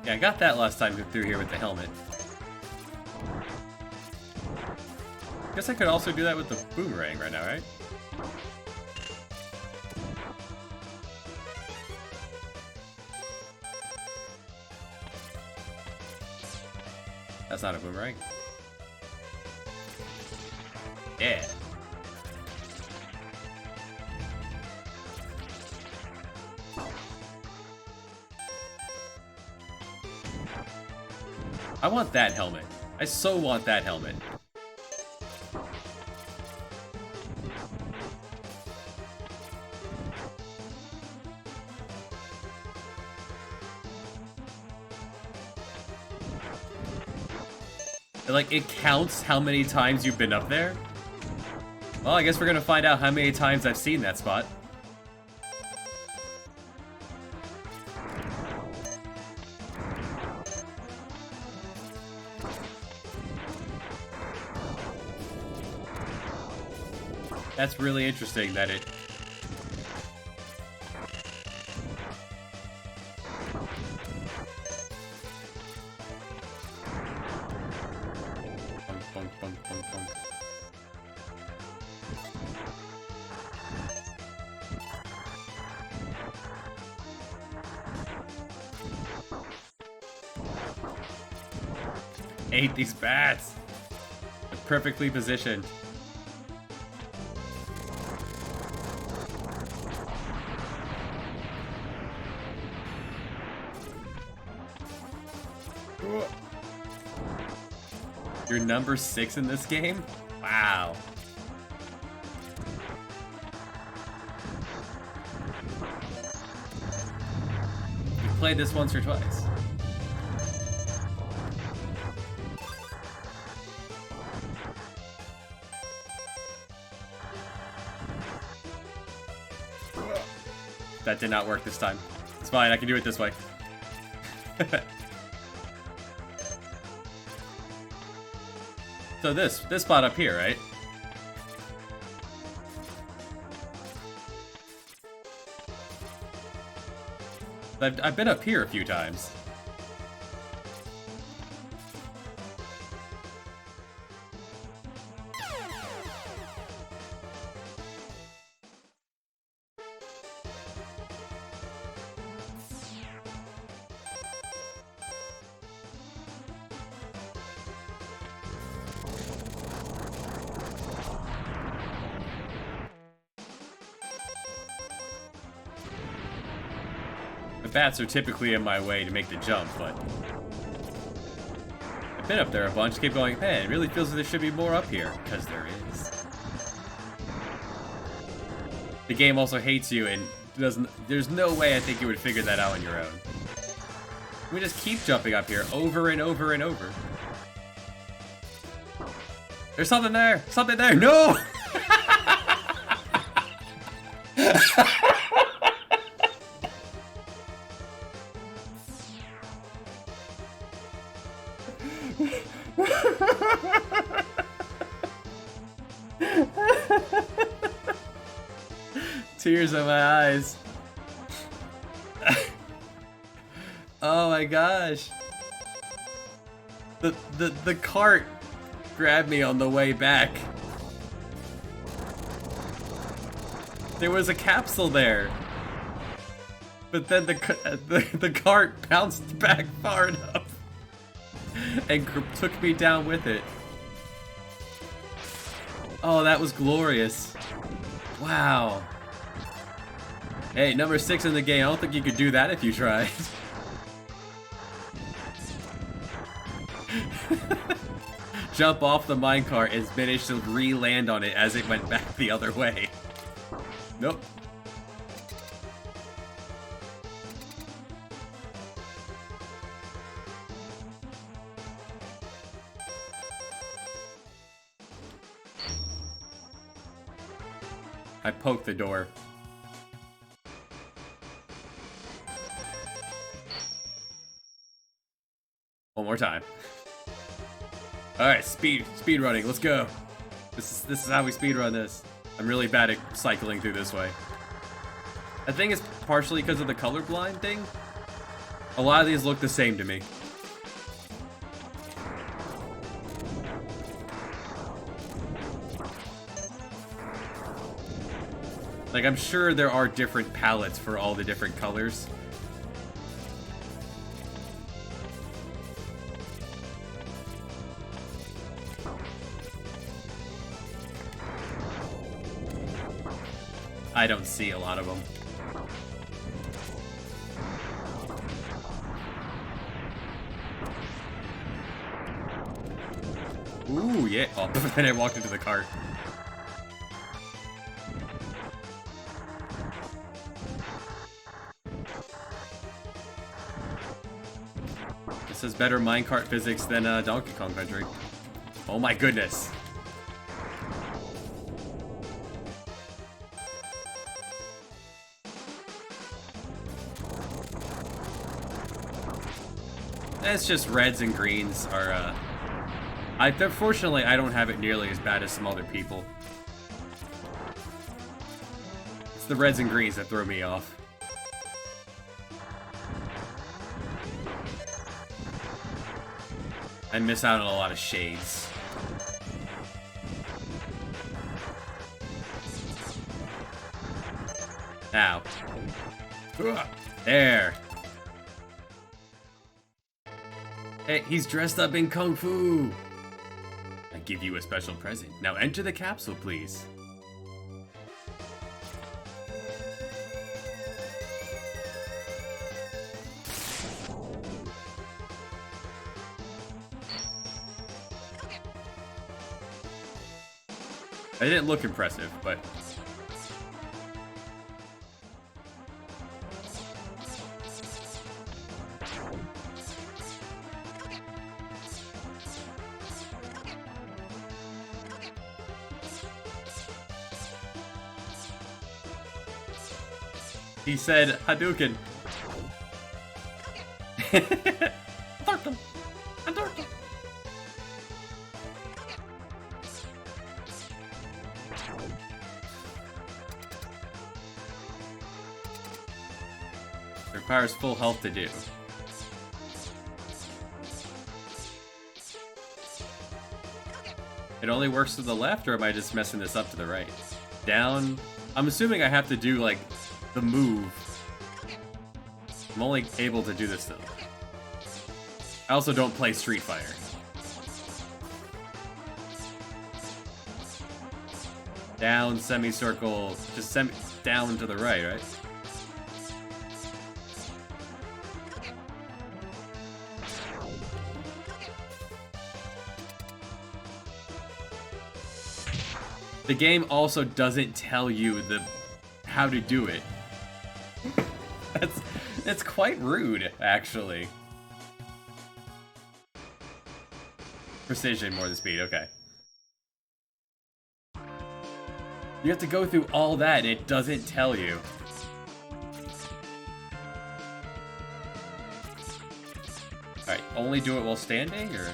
Yeah, I got that last time through here with the helmet. Guess I could also do that with the boomerang right now, right? That's not a boomerang. Yeah. I want that helmet. I so want that helmet. Like, it counts how many times you've been up there? Well, I guess we're gonna find out how many times I've seen that spot. That's really interesting that it... Bunk, bunk, bunk, bunk, bunk. Ate these bats! They're perfectly positioned. You're number 6 in this game? Wow. You've played this once or twice. That did not work this time. It's fine, I can do it this way. So this spot up here, right? I've been up here a few times. The bats are typically in my way to make the jump, but I've been up there a bunch, keep going, man, it really feels like there should be more up here, because there is. The game also hates you and there's no way I think you would figure that out on your own. We just keep jumping up here over and over and over. There's something there! Something there! No! Tears in my eyes. Oh my gosh. The cart grabbed me on the way back. There was a capsule there. But then the cart bounced back far enough and took me down with it. Oh, that was glorious. Wow. Hey, number 6 in the game. I don't think you could do that if you tried. Jump off the minecart and manage to re-land on it as it went back the other way. Nope. I poked the door. One more time. Alright, speed running, let's go. This is how we speed run this. I'm really bad at cycling through this way. I think it's partially because of the colorblind thing. A lot of these look the same to me. Like, I'm sure there are different palettes for all the different colors. I don't see a lot of them. Ooh, yeah. Oh, then I walked into the cart. This is better minecart physics than Donkey Kong Country. Oh my goodness. It's just reds and greens are, unfortunately, I don't have it nearly as bad as some other people. It's the reds and greens that throw me off. I miss out on a lot of shades. Ow. There. Hey, he's dressed up in Kung Fu! I give you a special present. Now enter the capsule, please. I didn't look impressive, but... He said Hadouken. Hadouken. Hadouken. Requires full health to do. It only works to the left, or am I just messing this up to the right? Down. I'm assuming I have to do, like, the move. I'm only able to do this, though. I also don't play Street Fighter. Down, semicircle, just down to the right, right? The game also doesn't tell you how to do it. That's quite rude, actually. Precision more than speed, okay. You have to go through all that and it doesn't tell you. Alright, only do it while standing, or?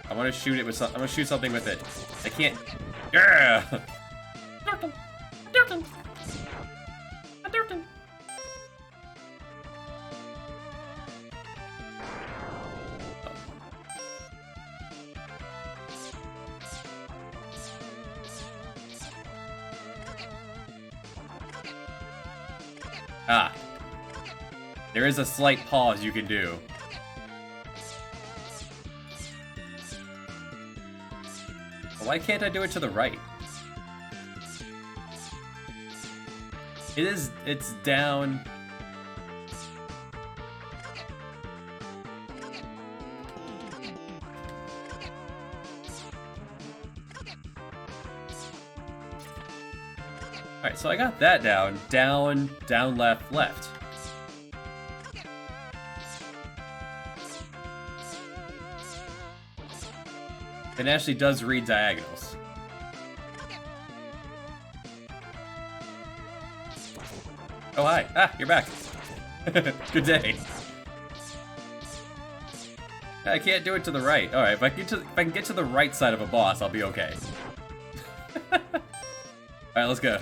I want to shoot it with I want to shoot something with it. I can't. Yeah. Durkin. Durkin. A Durkin. Ah. There is a slight pause you can do. Why can't I do it to the right? It's down. Alright, so I got that down. Down, down, left, left. It actually does read diagonals. Oh, hi. Ah, you're back. Good day. I can't do it to the right. Alright, if I can get to the right side of a boss, I'll be okay. Alright, let's go.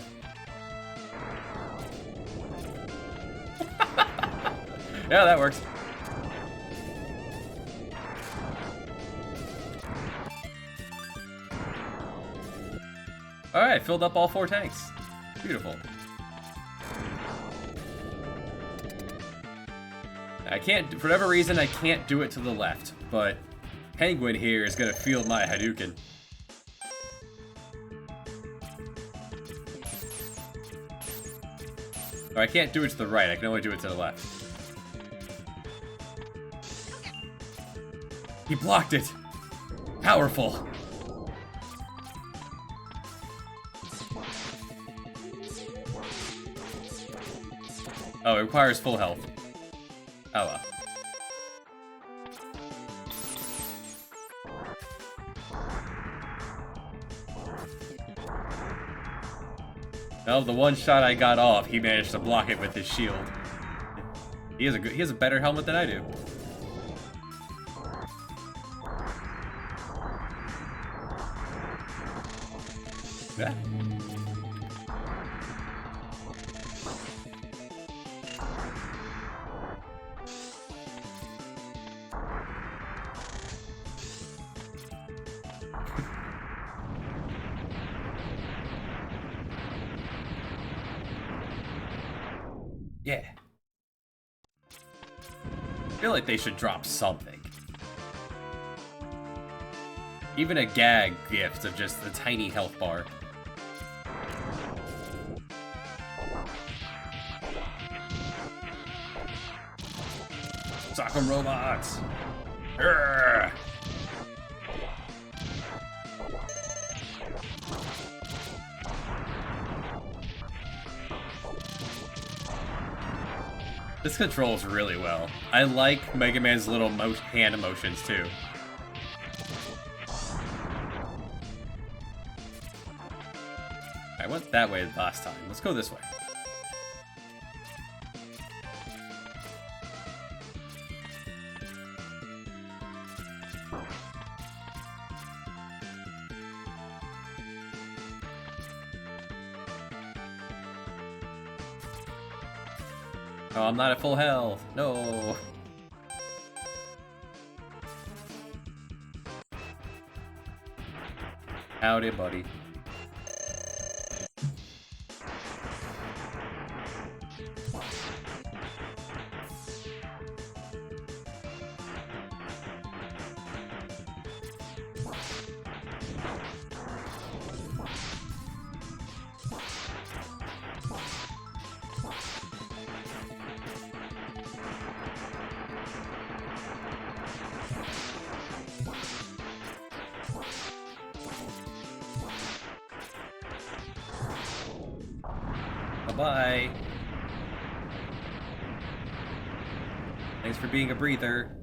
Yeah, that works. Alright, filled up all 4 tanks. Beautiful. I can't, for whatever reason, I can't do it to the left, but Penguin here is gonna field my Hadouken. Or I can't do it to the right, I can only do it to the left. He blocked it! Powerful! Oh, it requires full health. Oh well. Well, the one shot I got off, he managed to block it with his shield. He has a better helmet than I do. Yeah. Yeah. I feel like they should drop something. Even a gag gift of just a tiny health bar. Sock 'em, robots! Urgh. This controls really well. I like Mega Man's little hand motions too. I went that way last time. Let's go this way. Oh, I'm not at full health. No. Howdy, buddy. Bye. Thanks for being a breather.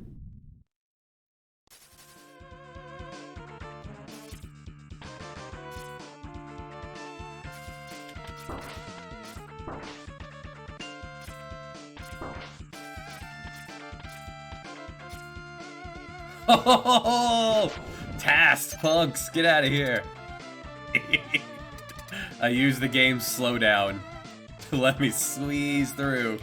Oh, task punks, get out of here. I used the game's slowdown to let me squeeze through.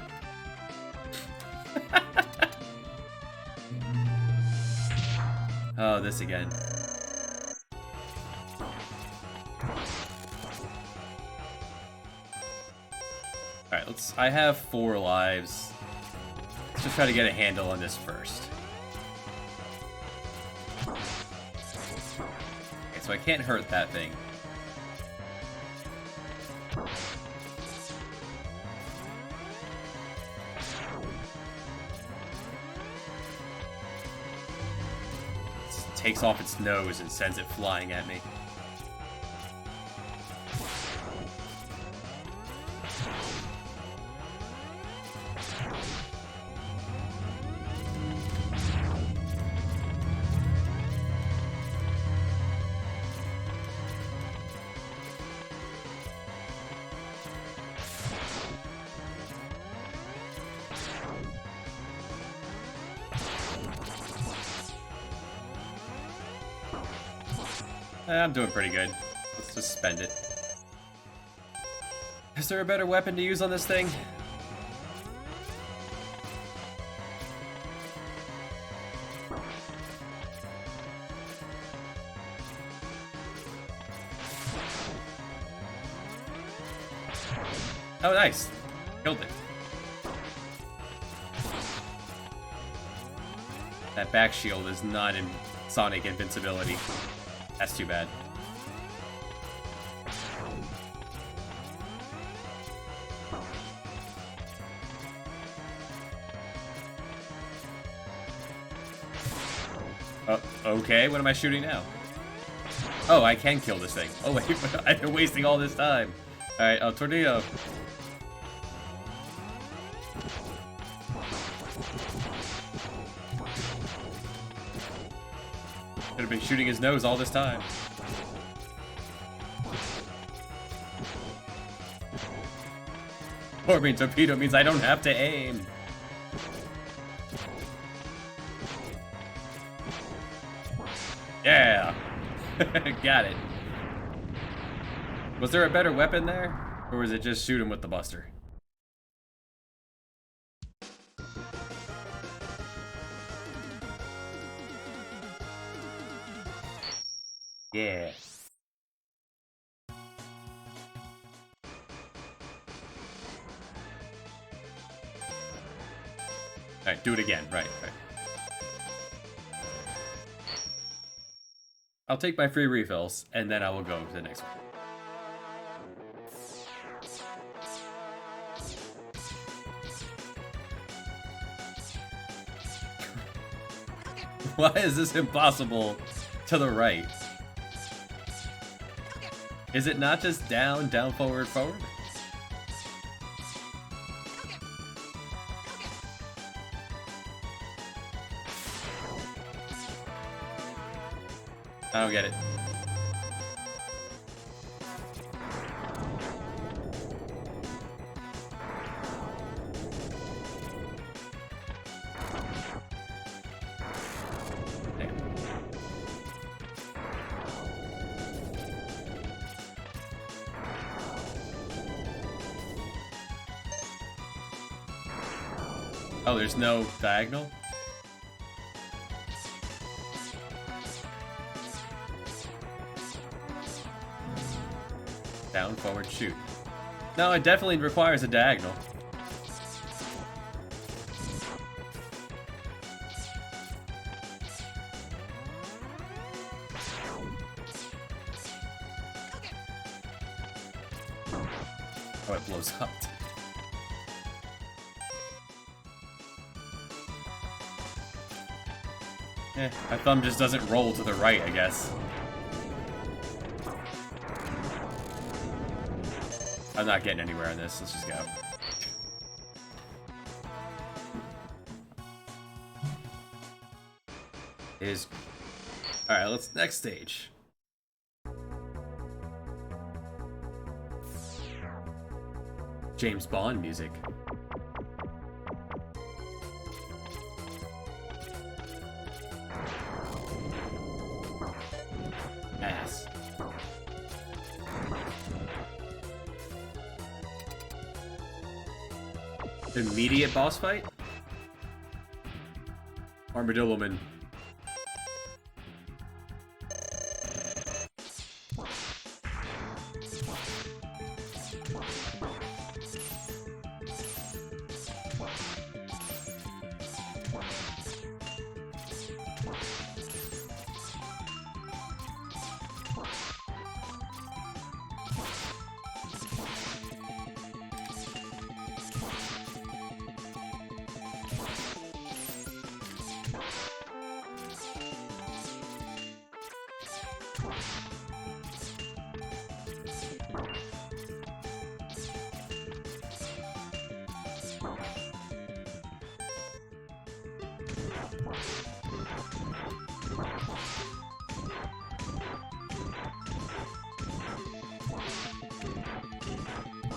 Oh, this again. Alright, I have 4 lives. Let's just try to get a handle on this first. Okay, so I can't hurt that thing. Takes off its nose and sends it flying at me. I'm doing pretty good. Let's just spend it. Is there a better weapon to use on this thing? Oh, nice. Killed it. That back shield is not in Sonic invincibility. That's too bad. Okay, what am I shooting now? Oh, I can kill this thing. Oh wait, I've been wasting all this time. Alright, tornado. Could have been shooting his nose all this time. Orbing torpedo means I don't have to aim. Yeah! Got it. Was there a better weapon there? Or was it just shoot him with the buster? Yeah. Alright, do it again. Right. I'll take my free refills, and then I will go to the next one. Why is this impossible to the right? Is it not just down, down, forward, forward? I don't get it. Oh, there's no diagonal? Down, forward, shoot. No, it definitely requires a diagonal. Oh, it blows up. My thumb just doesn't roll to the right, I guess. I'm not getting anywhere on this. Let's just go. Alright, let's next stage. James Bond music. Ass. Immediate boss fight? Armadillo Man.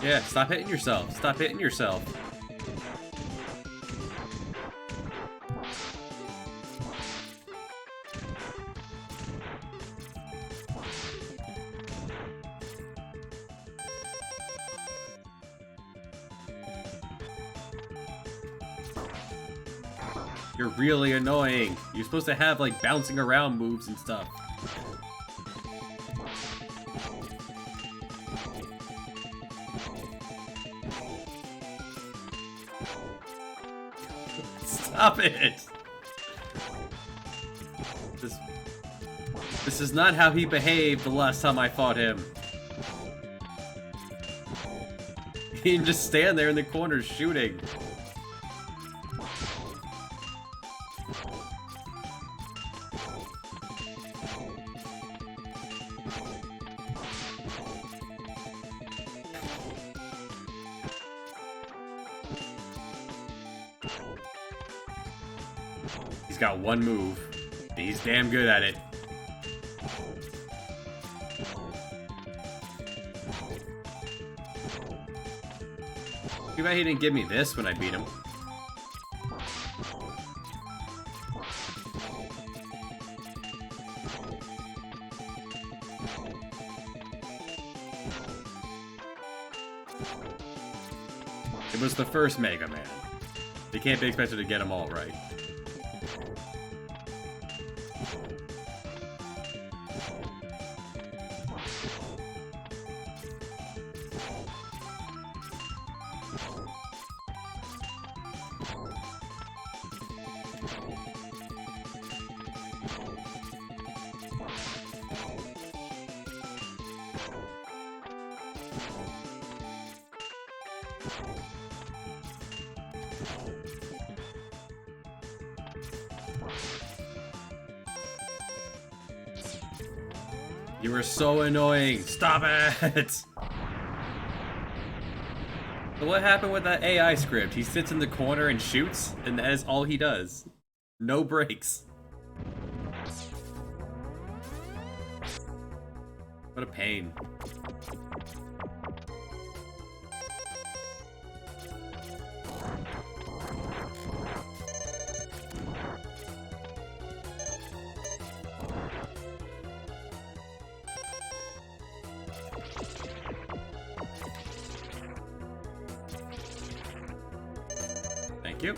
Yeah, stop hitting yourself. Stop hitting yourself. You're really annoying. You're supposed to have, like, bouncing around moves and stuff. Stop it! This is not how he behaved the last time I fought him. He can just stand there in the corner shooting. He's got one move. He's damn good at it. Too bad he didn't give me this when I beat him. It was the first Mega Man. They can't be expected to get them all right. You were so annoying. Stop it! So what happened with that AI script? He sits in the corner and shoots, and that is all he does. No breaks. What a pain. Thank you.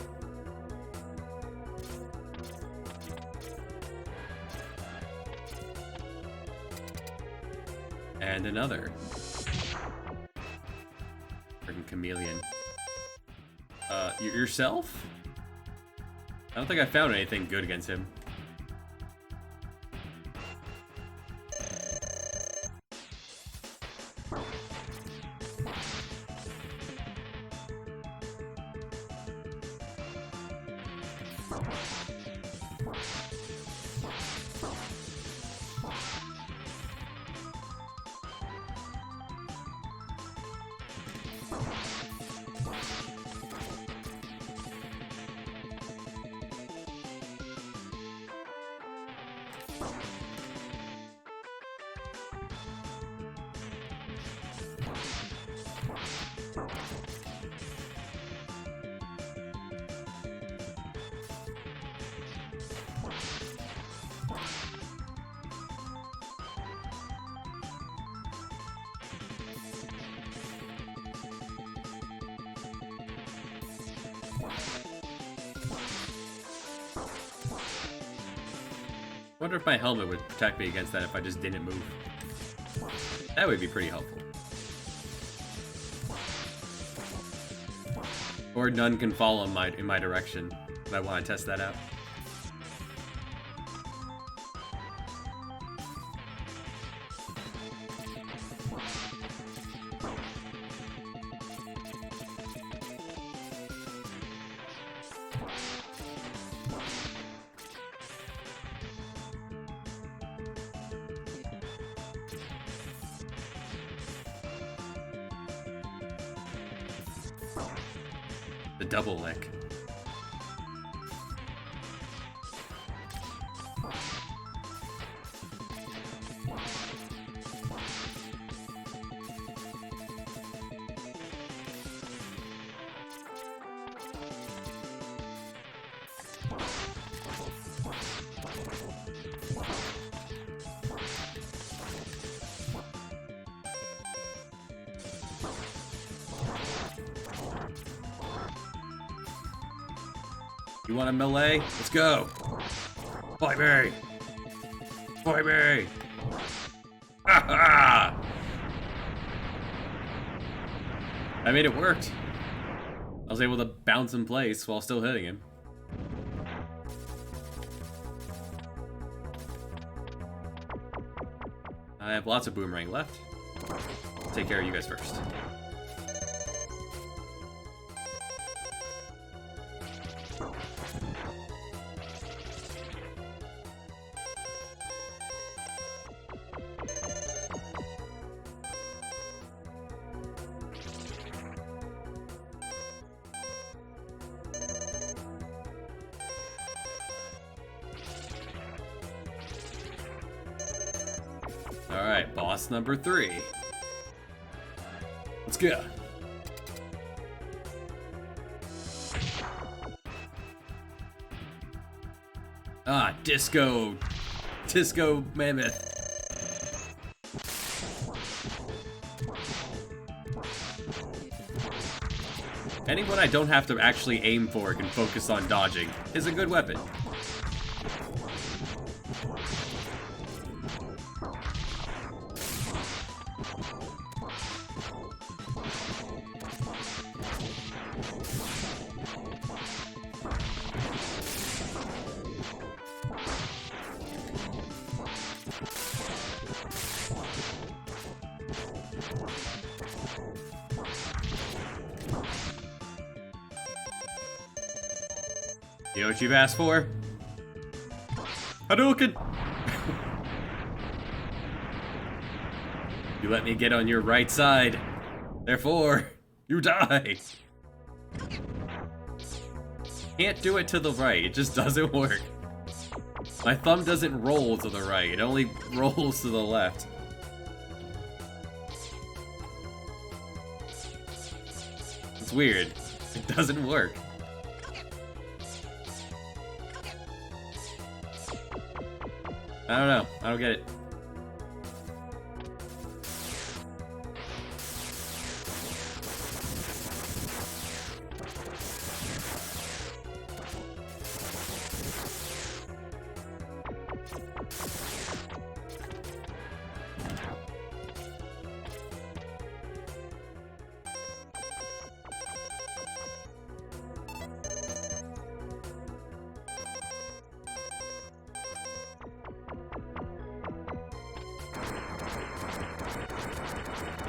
And another. Freaking chameleon. Yourself? I don't think I found anything good against him. I wonder if my helmet would protect me against that if I just didn't move. That would be pretty helpful. Or none can fall in my direction if I want to test that out. The double lick. You want a melee? Let's go! Fight me! Fight me! Ha ha! I made it work. I was able to bounce in place while still hitting him. I have lots of boomerang left. I'll take care of you guys first. Alright, boss number 3. Let's go. Ah, disco. Disco mammoth. Anyone I don't have to actually aim for and focus on dodging is a good weapon. You know what you've asked for? Hadouken! You let me get on your right side. Therefore, you die. Can't do it to the right. It just doesn't work. My thumb doesn't roll to the right. It only rolls to the left. It's weird. It doesn't work. I don't know. I don't get it.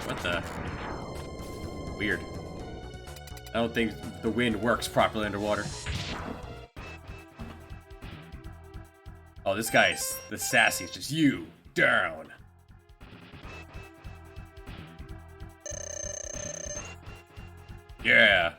What the? Weird. I don't think the wind works properly underwater. Oh, this guy's the sassiest. Just you down. Yeah.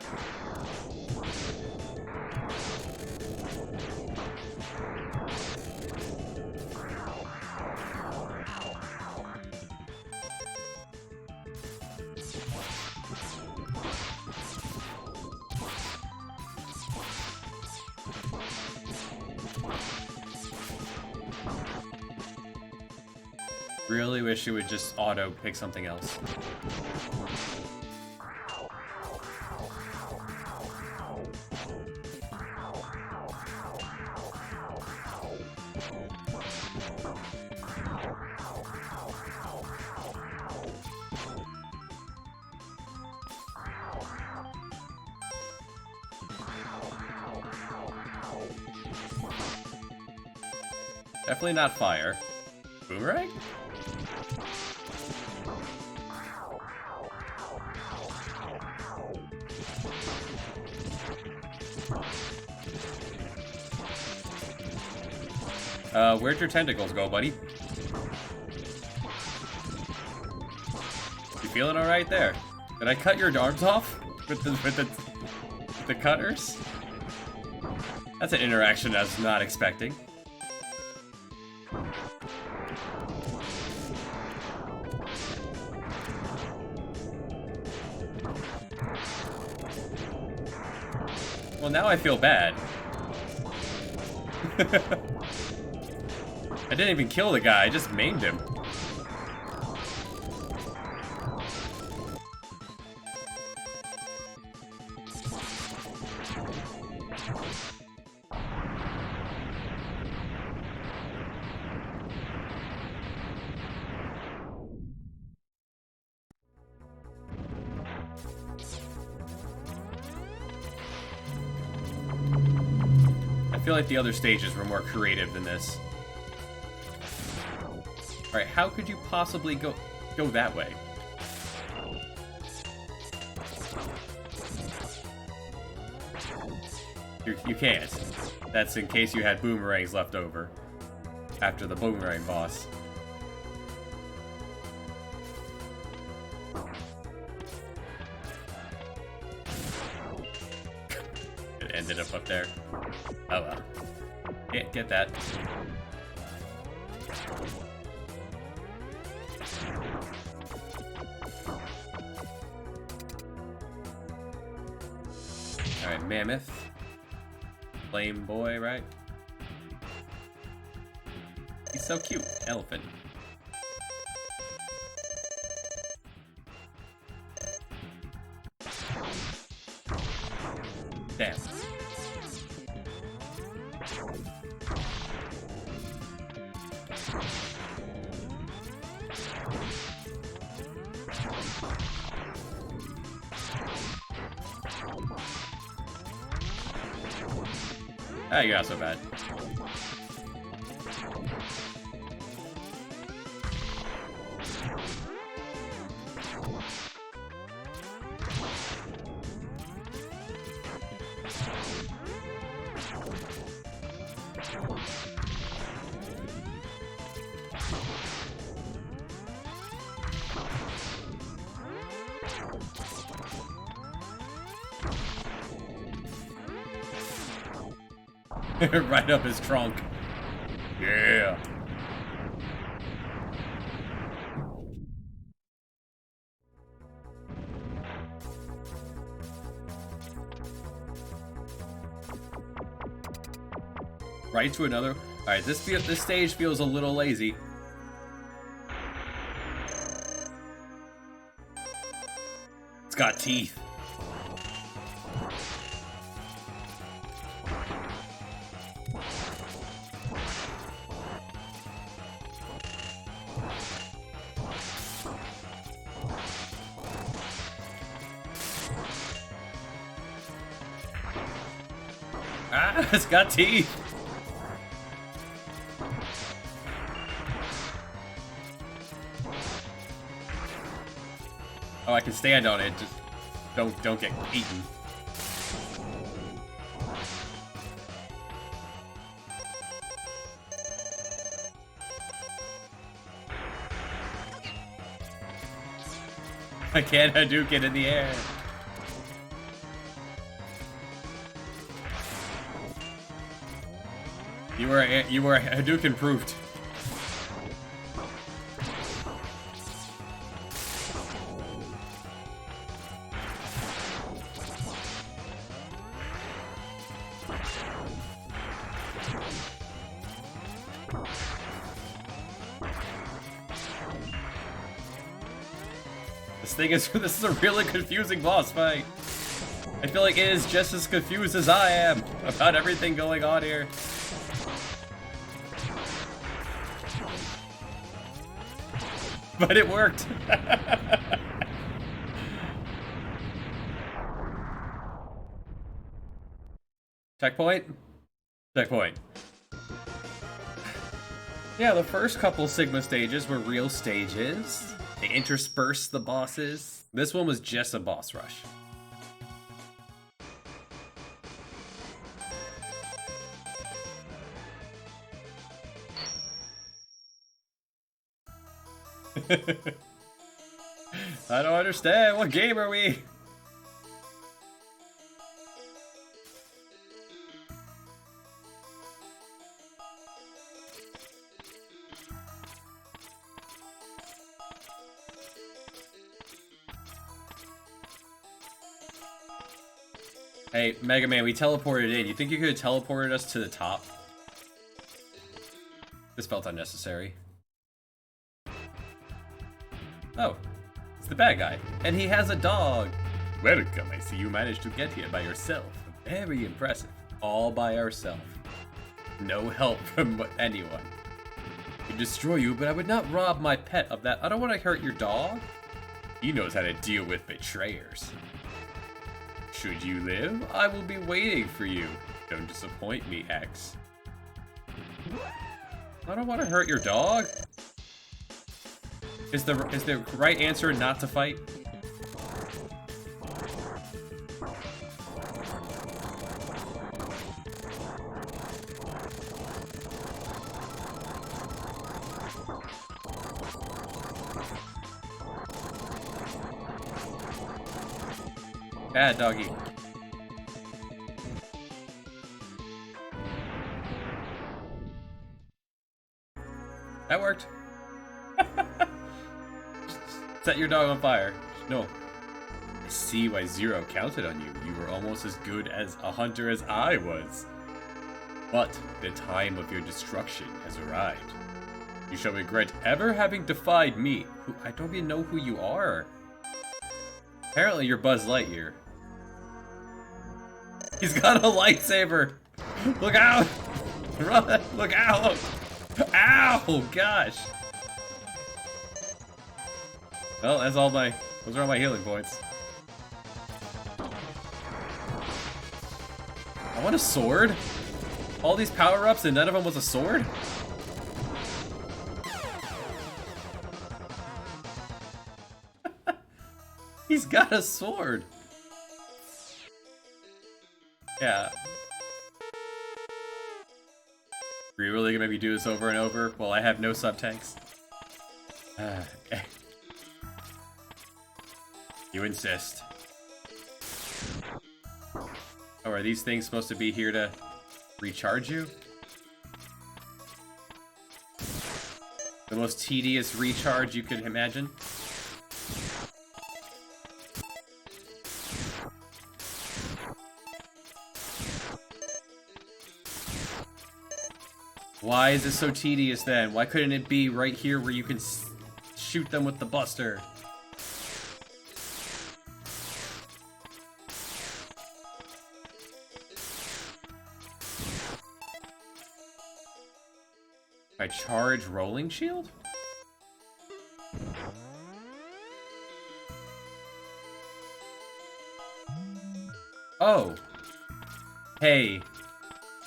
Really wish it would just auto pick something else. Definitely not fire. Boomerang? Where'd your tentacles go, buddy? You feeling alright there? Did I cut your arms off with the cutters? That's an interaction I was not expecting. Well, now I feel bad. I didn't even kill the guy, I just maimed him. I feel like the other stages were more creative than this. Alright, how could you possibly go that way? You can't. That's in case you had boomerangs left over after the boomerang boss. It ended up there. Oh well. Can't get that. Alright, Mammoth. Flame Boy, right? He's so cute. Elephant. Damn. Ah, you're not so bad. Right up his trunk. Yeah. Right to another. All right, this stage feels a little lazy. It's got teeth. Ah, it's got teeth. Oh, I can stand on it. Just don't get eaten. I can't Hadouken in the air. You were Hadouken proofed. This is a really confusing boss fight. I feel like it is just as confused as I am about everything going on here. But it worked. Checkpoint? Checkpoint. Yeah, the first couple Sigma stages were real stages. They interspersed the bosses. This one was just a boss rush. I don't understand. What game are we? Hey, Mega Man, we teleported in. You think you could have teleported us to the top? This felt unnecessary. Oh, it's the bad guy. And he has a dog. Welcome, I see you managed to get here by yourself. Very impressive. All by ourselves. No help from anyone. I could destroy you, but I would not rob my pet of that. I don't want to hurt your dog. He knows how to deal with betrayers. Should you live, I will be waiting for you. Don't disappoint me, X. I don't want to hurt your dog. Is the right answer not to fight? Bad doggy. That worked. Set your dog on fire. No. I see why Zero counted on you. You were almost as good as a hunter as I was. But the time of your destruction has arrived. You shall regret ever having defied me. I don't even know who you are. Apparently you're Buzz Lightyear. He's got a lightsaber! Look out! Run! Look out! Ow! Gosh! Well, that's all my... Those are all my healing points. I want a sword? All these power-ups and none of them was a sword? He's got a sword! Yeah. Are you really gonna make me do this over and over while I have no sub-tanks? Okay. You insist. Oh, are these things supposed to be here to recharge you? The most tedious recharge you could imagine? Why is it so tedious then? Why couldn't it be right here where you can shoot them with the buster? I charge rolling shield? Oh. Hey.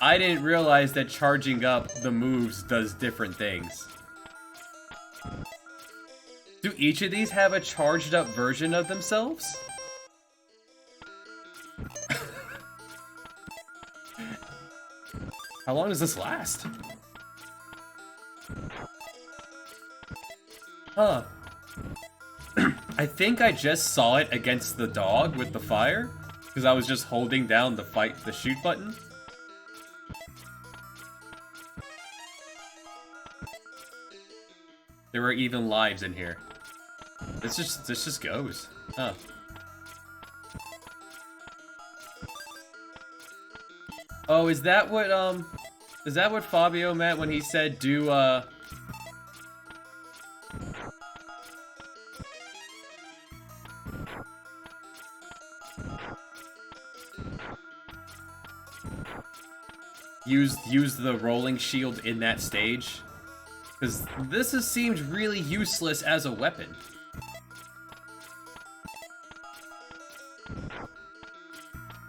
I didn't realize that charging up the moves does different things. Do each of these have a charged up version of themselves? How long does this last? Huh. I think I just saw it against the dog with the fire, because I was just holding down the shoot button. There were even lives in here. This just goes. Huh. Oh, is that what Fabio meant when he said use the rolling shield in that stage? Because this has seemed really useless as a weapon.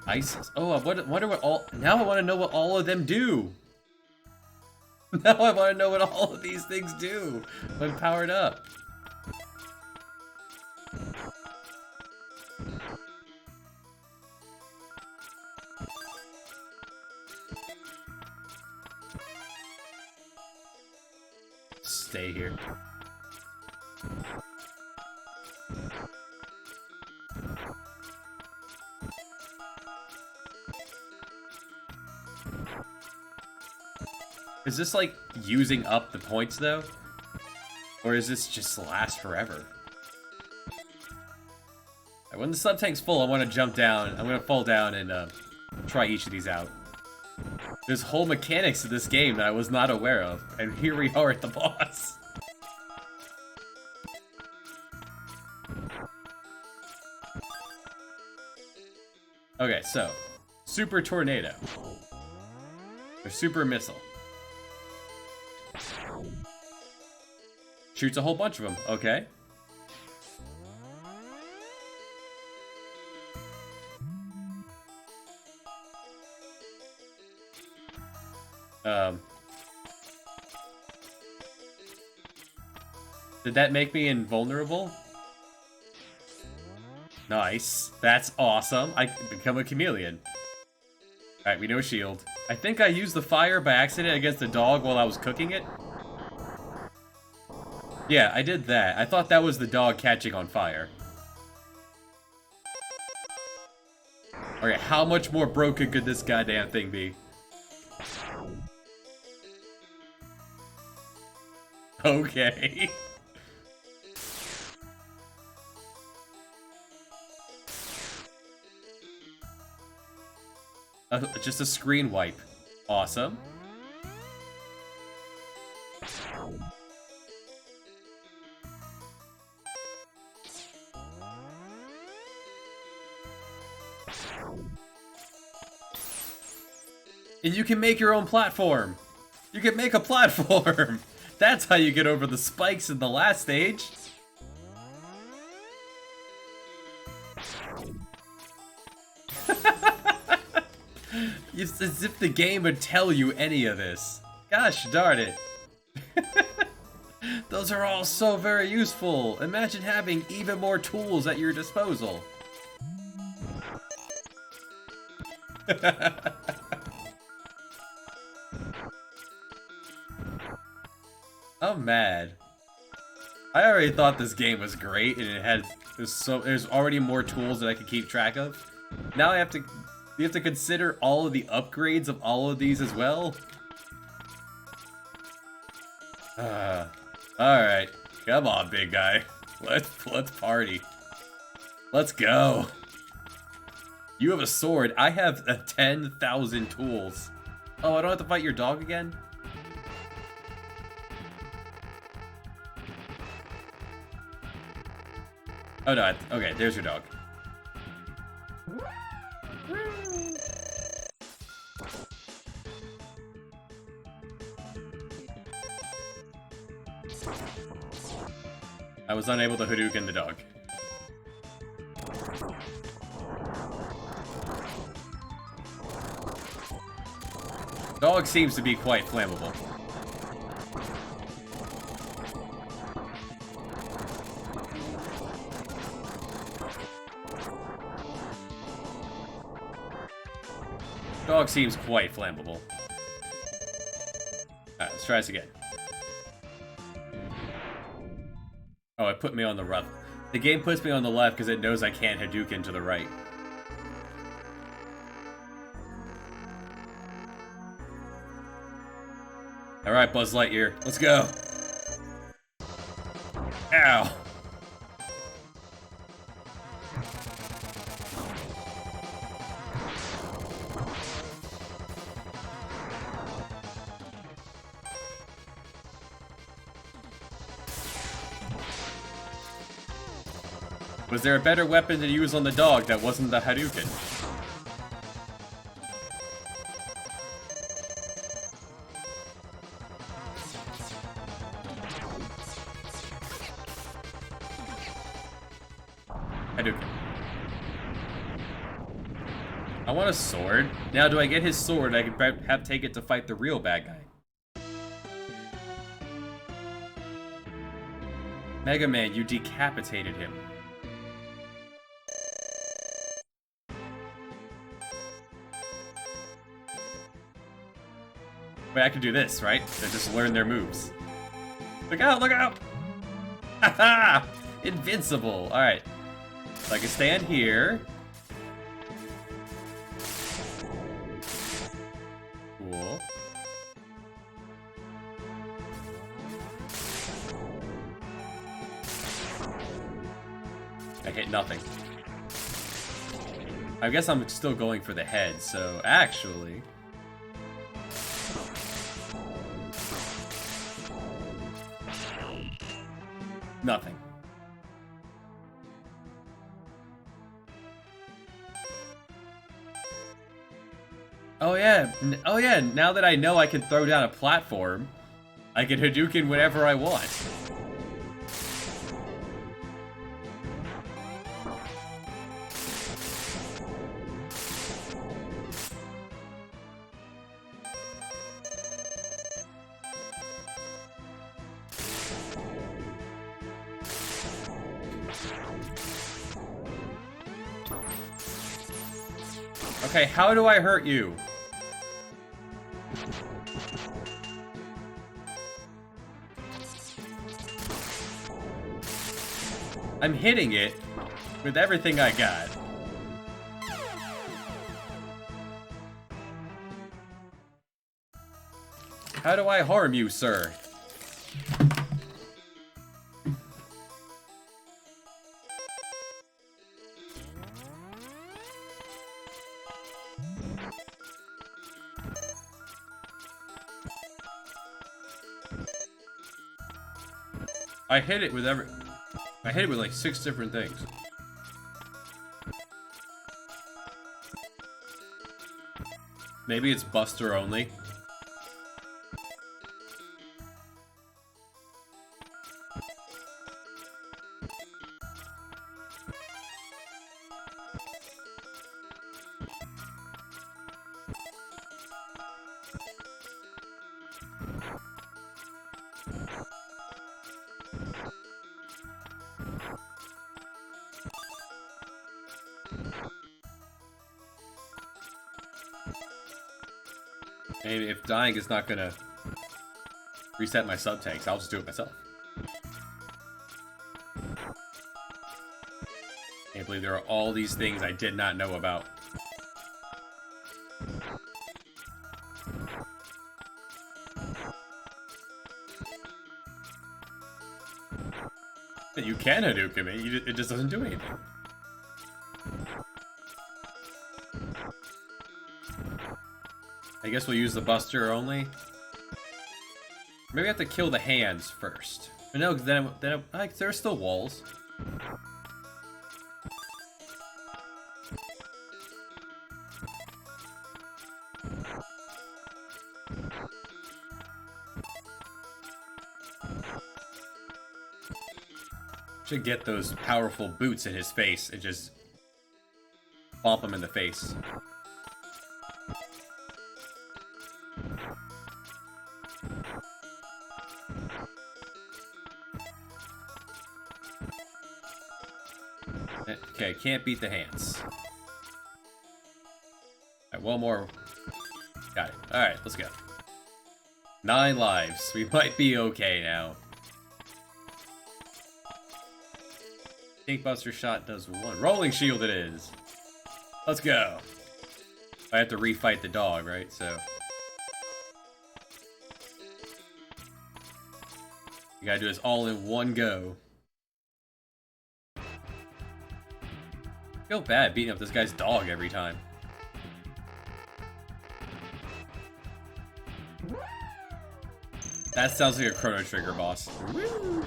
ISIS. Oh, I wonder what all... Now I want to know what all of them do. Now I want to know what all of these things do when powered up. Stay here. Is this like using up the points though? Or is this just last forever? When the sub tank's full, I want to jump down. I'm gonna fall down and try each of these out. There's whole mechanics to this game that I was not aware of, and here we are at the boss. Okay, so Super Tornado or Super Missile. Shoots a whole bunch of them. Okay. Did that make me invulnerable? Nice. That's awesome. I become a chameleon. Alright, we know shield. I think I used the fire by accident against the dog while I was cooking it. Yeah, I did that. I thought that was the dog catching on fire. Okay, how much more broken could this goddamn thing be? Okay. Just a screen wipe. Awesome. And you can make your own platform. You can make a platform. That's how you get over the spikes in the last stage. It's as if the game would tell you any of this. Gosh darn it. Those are all so very useful. Imagine having even more tools at your disposal. I'm mad. I already thought this game was great and there's already more tools that I can keep track of. Now you have to consider all of the upgrades of all of these as well. Alright. Come on, big guy. Let's party. Let's go. You have a sword. I have 10,000 tools. Oh, I don't have to fight your dog again? Oh no, okay, there's your dog. I was unable to Hadouken the dog. Dog seems to be quite flammable. Dog seems quite flammable. Alright, let's try this again. Oh, it put me on the rough. The game puts me on the left because it knows I can't Hadouken to the right. Alright, Buzz Lightyear, let's go! Ow! Was there a better weapon to use on the dog that wasn't the Hadouken? Hadouken. I want a sword. Now, do I get his sword? I can have take it to fight the real bad guy. Mega Man, you decapitated him. Wait, I can do this, right? They just learn their moves. Look out, look out! Haha! Invincible! Alright. So I can stand here. Cool. I hit nothing. I guess I'm still going for the head, so actually... Nothing. Oh yeah, now that I know I can throw down a platform, I can Hadouken whenever I want. Okay, how do I hurt you? I'm hitting it with everything I got. How do I harm you, sir? I hit it with like 6 different things. Maybe it's Buster only. Maybe if dying is not gonna reset my sub tanks, I'll just do it myself. Can't believe there are all these things I did not know about. You can Hadouken me, it just doesn't do anything. I guess we'll use the Buster only. Maybe I have to kill the hands first. But no, then like, there's still walls. Should get those powerful boots in his face and just bump him in the face. Okay, can't beat the hands. Alright, one more. Got it. Alright, let's go. 9 lives. We might be okay now. Pink Buster shot does 1. Rolling shield it is. Let's go. I have to refight the dog, right? So. You gotta do this all in one go. I feel bad beating up this guy's dog every time. That sounds like a Chrono Trigger boss. Woo!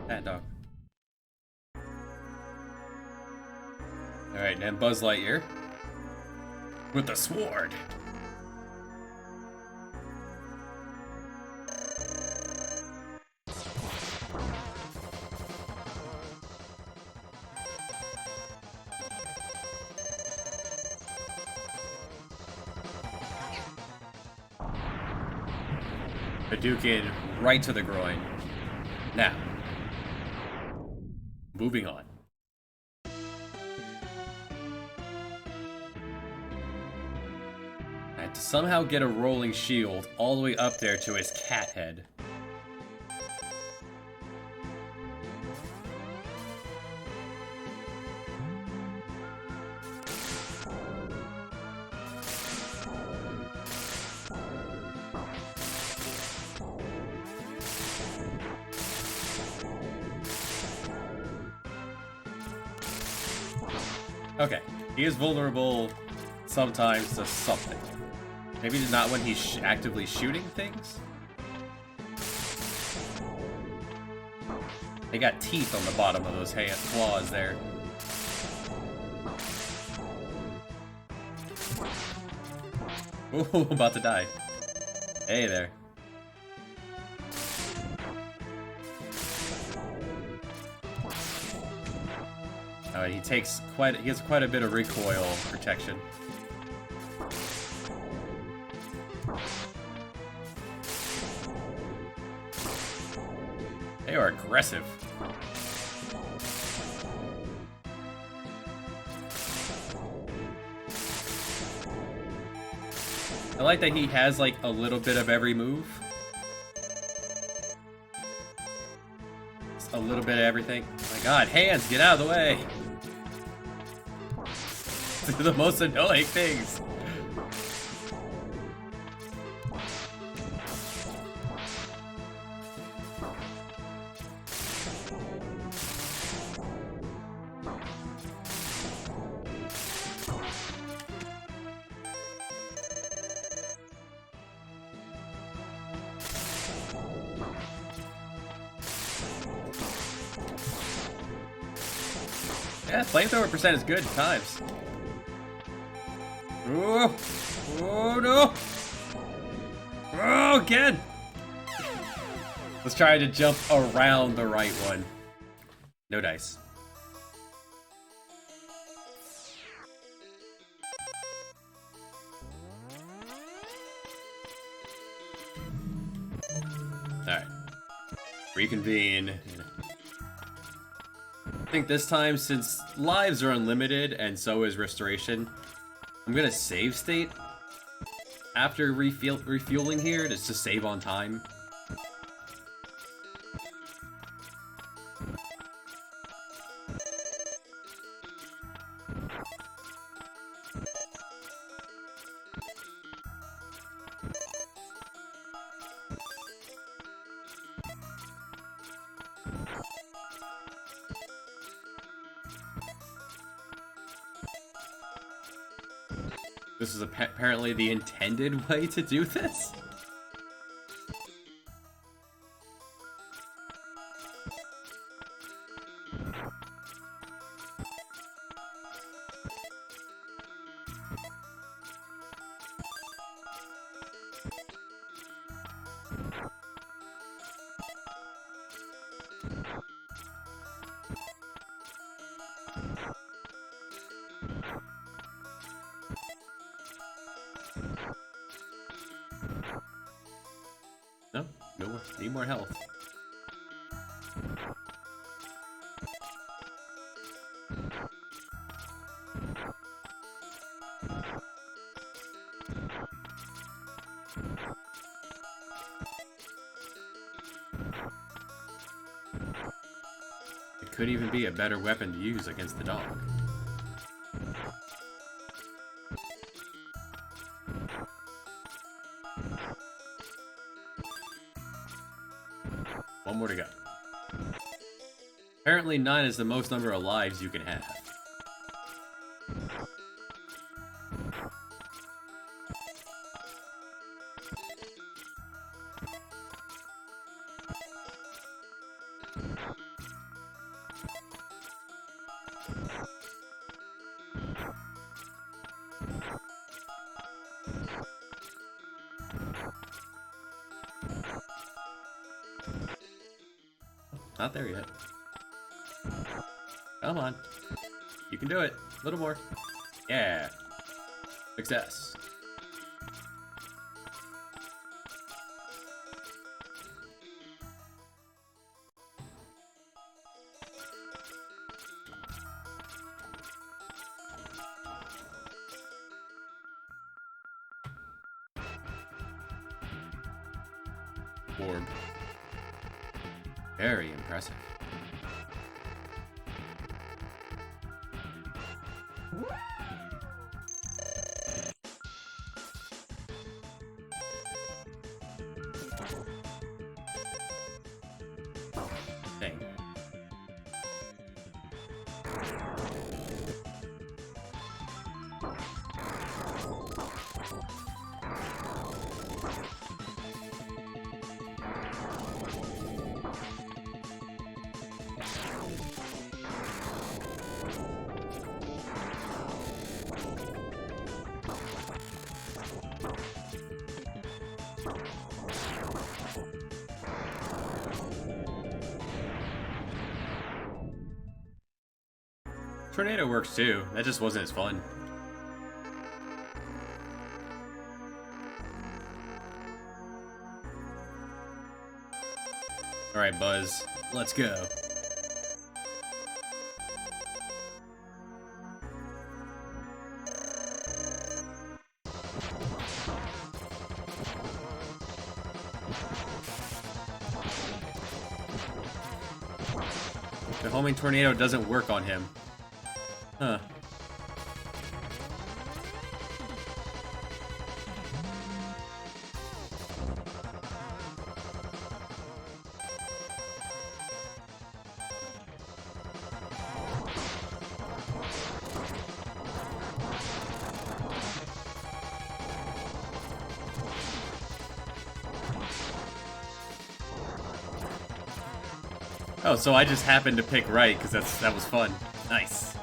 That dog. Alright, and Buzz Lightyear. With the sword. Hadouken right to the groin. Now. Moving on. I had to somehow get a rolling shield all the way up there to his cat head. Okay, he is vulnerable sometimes to something. Maybe not when he's actively shooting things? They got teeth on the bottom of those claws there. Ooh, about to die. Hey there. He has quite a bit of recoil protection. They are aggressive. I like that he has like a little bit of every move. Just a little bit of everything. Oh my god, hands, get out of the way! The most annoying things. Yeah, flamethrower percent is good at times. Oh, oh no! Oh, again! Let's try to jump around the right one. No dice. Alright. Reconvene. I think this time, since lives are unlimited and so is restoration, I'm gonna save state after refueling here just to save on time. This is apparently the intended way to do this? No, no more. Need more health. It could even be a better weapon to use against the dog. One more to go. Apparently 9 is the most number of lives you can have. Not there yet. Come on. You can do it. A little more. Yeah. Success. Orb. Very impressive. Dang. Tornado works too. That just wasn't as fun. Alright, Buzz. Let's go. The homing tornado doesn't work on him. Huh. Oh, so I just happened to pick right because that was fun. Nice.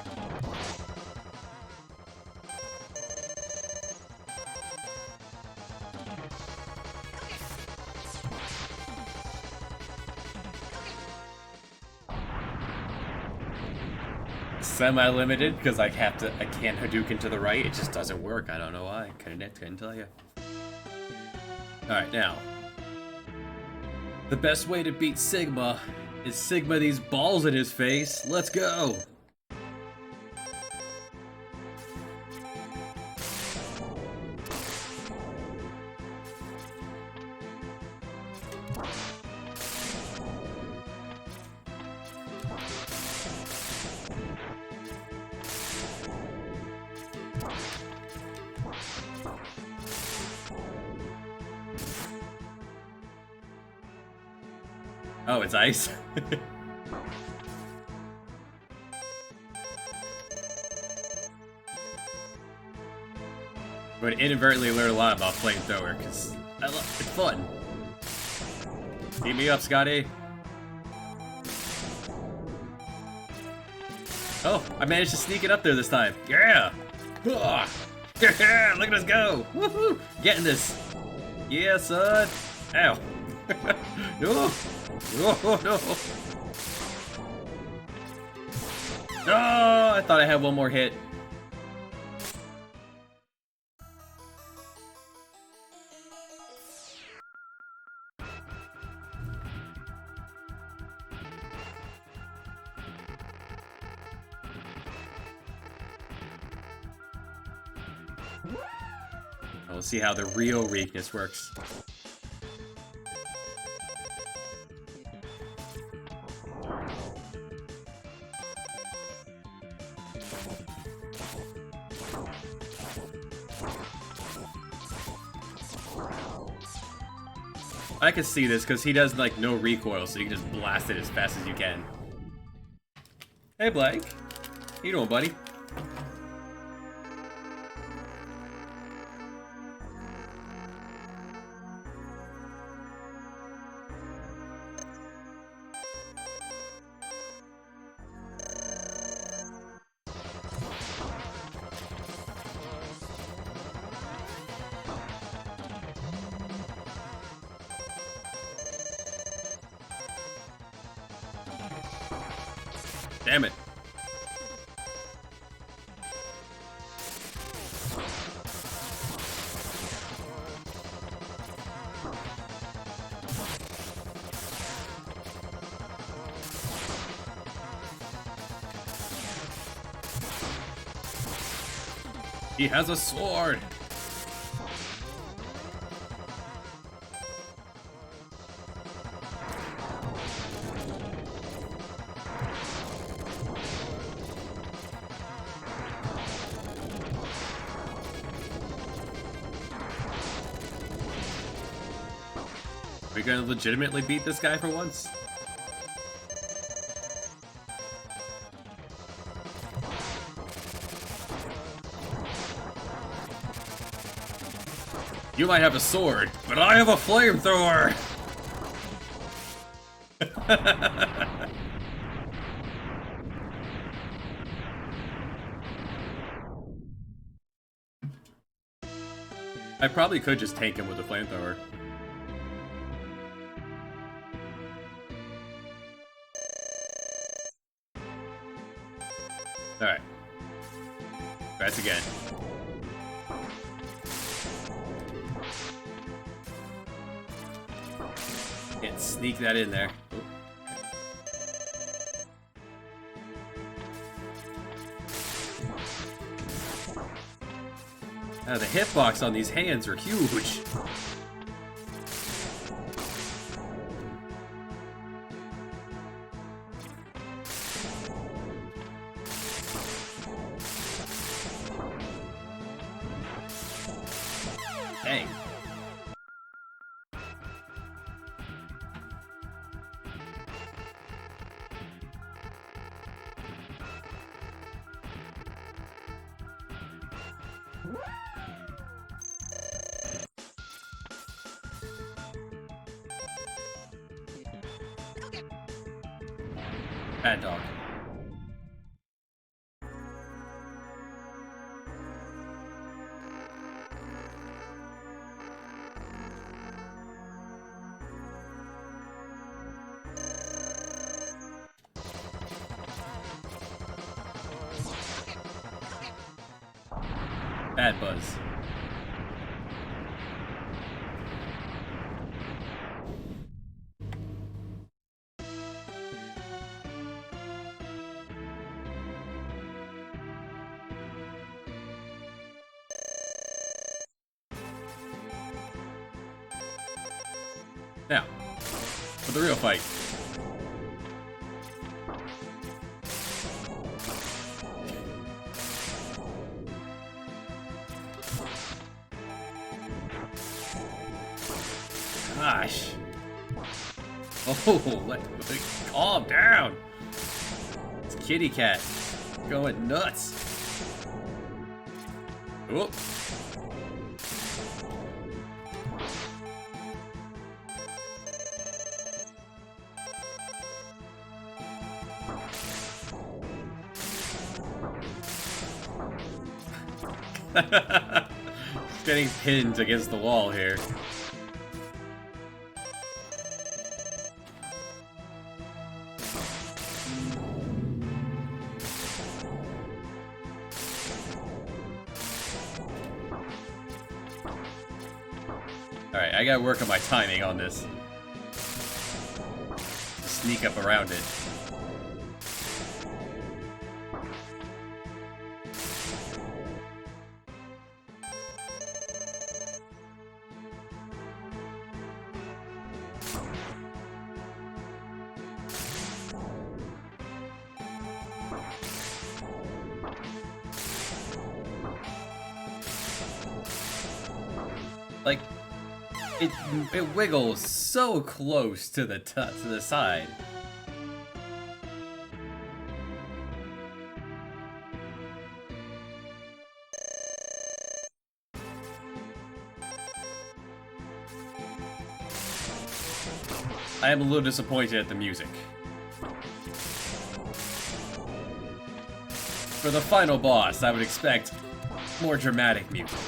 semi-limited because I can't Hadouken to the right. It just doesn't work. I don't know why. Couldn't tell you. Alright, now. The best way to beat Sigma is Sigma these balls in his face. Let's go! Oh, it's ice? Would inadvertently learn a lot about flamethrower, because it's fun. Beat me up, Scotty. Oh, I managed to sneak it up there this time. Yeah! Yeah! Look at us go! Woohoo! Getting this! Yeah, son! Ow! No! No, no! Oh, I thought I had one more hit. We'll see how the real weakness works. I can see this because he does like no recoil, so you can just blast it as fast as you can. Hey Blake, how you doing, buddy? Damn it. He has a sword. Are we gonna legitimately beat this guy for once? You might have a sword, but I have a flamethrower! I probably could just tank him with a flamethrower. Alright. Press again. Can't sneak that in there. Oop. The hitbox on these hands are huge. Dang. Bad dog. Bad buzz. Now, for the real fight. Gosh. Oh, calm down. It's kitty cat going nuts. Oh. Getting pinned against the wall here. Alright, I gotta work on my timing on this. Sneak up around it. Like, it wiggles so close to the side. I am a little disappointed at the music. For the final boss, I would expect more dramatic music.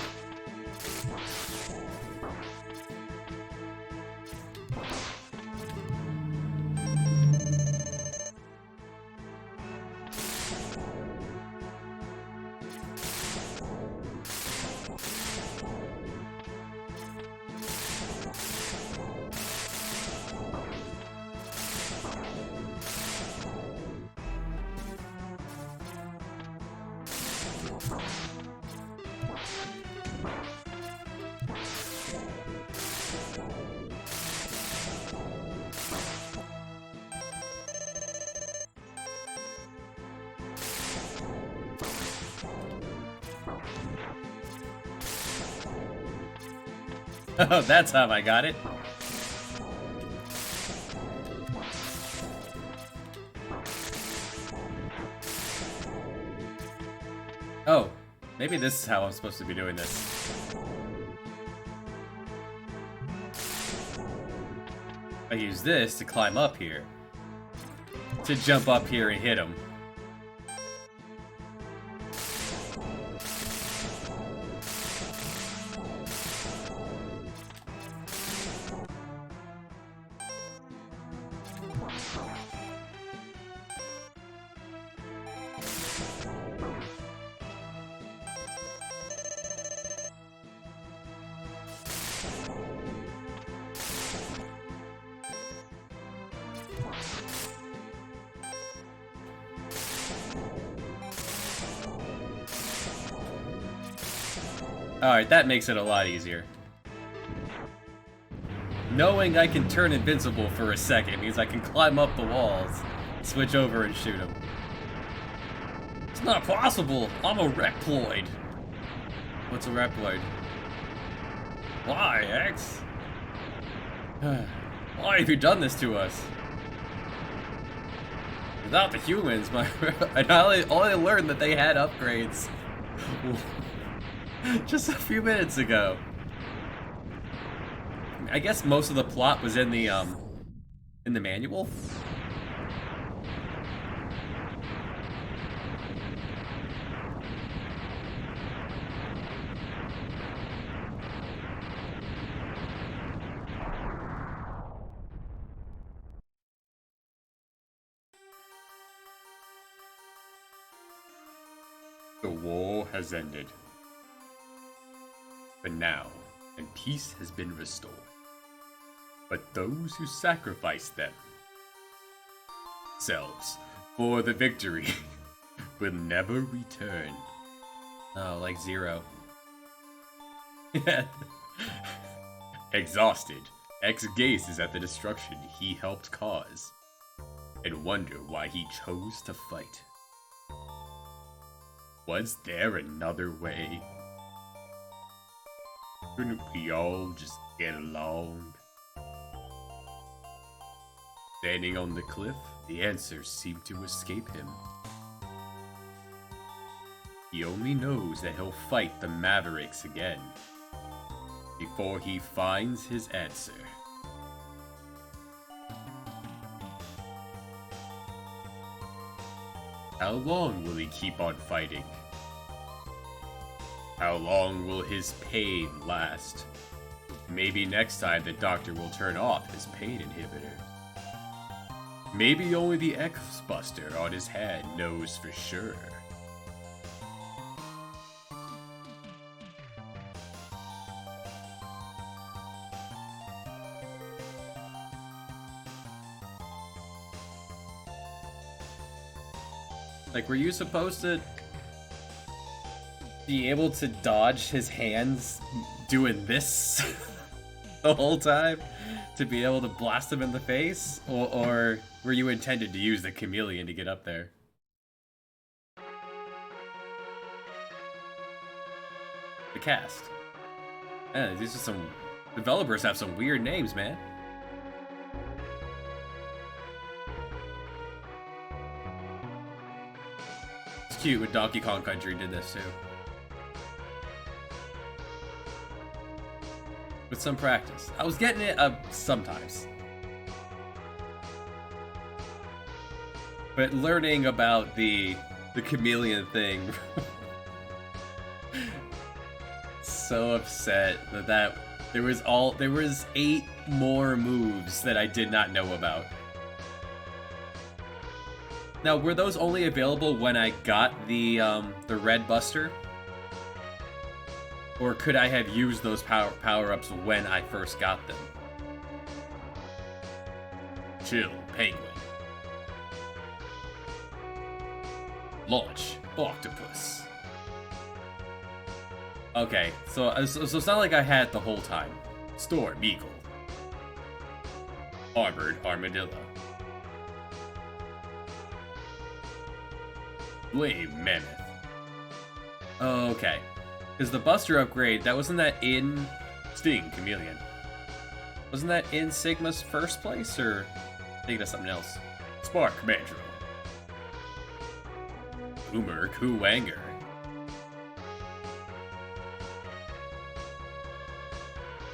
Oh, that's how I got it. Oh, maybe this is how I'm supposed to be doing this. I use this to climb up here. To jump up here and hit him. Alright, that makes it a lot easier. Knowing I can turn invincible for a second means I can climb up the walls, switch over and shoot him. It's not possible! I'm a Reploid! What's a Reploid? Why, X? Why have you done this to us? Without the humans, I only learned that they had upgrades. Just a few minutes ago. I guess most of the plot was in the manual. The war has ended. for now, and peace has been restored. But those who sacrifice themselves for the victory will never return. Oh, like Zero. Exhausted, X gazes at the destruction he helped cause, and wonder why he chose to fight. Was there another way? Couldn't we all just get along? Standing on the cliff, the answers seem to escape him. He only knows that he'll fight the Mavericks again before he finds his answer. How long will he keep on fighting? How long will his pain last? Maybe next time the doctor will turn off his pain inhibitor. Maybe only the X-Buster on his hand knows for sure. Like, were you supposed to be able to dodge his hands doing this the whole time to be able to blast him in the face? Or were you intended to use the chameleon to get up there? The cast. Yeah, these are some developers have some weird names, man. It's cute when Donkey Kong Country did this too. With some practice. I was getting it sometimes. But learning about the chameleon thing so upset that there was 8 more moves that I did not know about. Now, were those only available when I got the red buster? Or could I have used those power-ups when I first got them? Chill, Penguin. Launch, Octopus. Okay, so it's not like I had it the whole time. Storm Eagle. Armored Armadillo. Flame Mammoth. Okay. Because the Buster upgrade, wasn't that in Sting Chameleon? Wasn't that in Sigma's first place, or I think that's something else? Spark Mandrill. Boomer Kuwanger.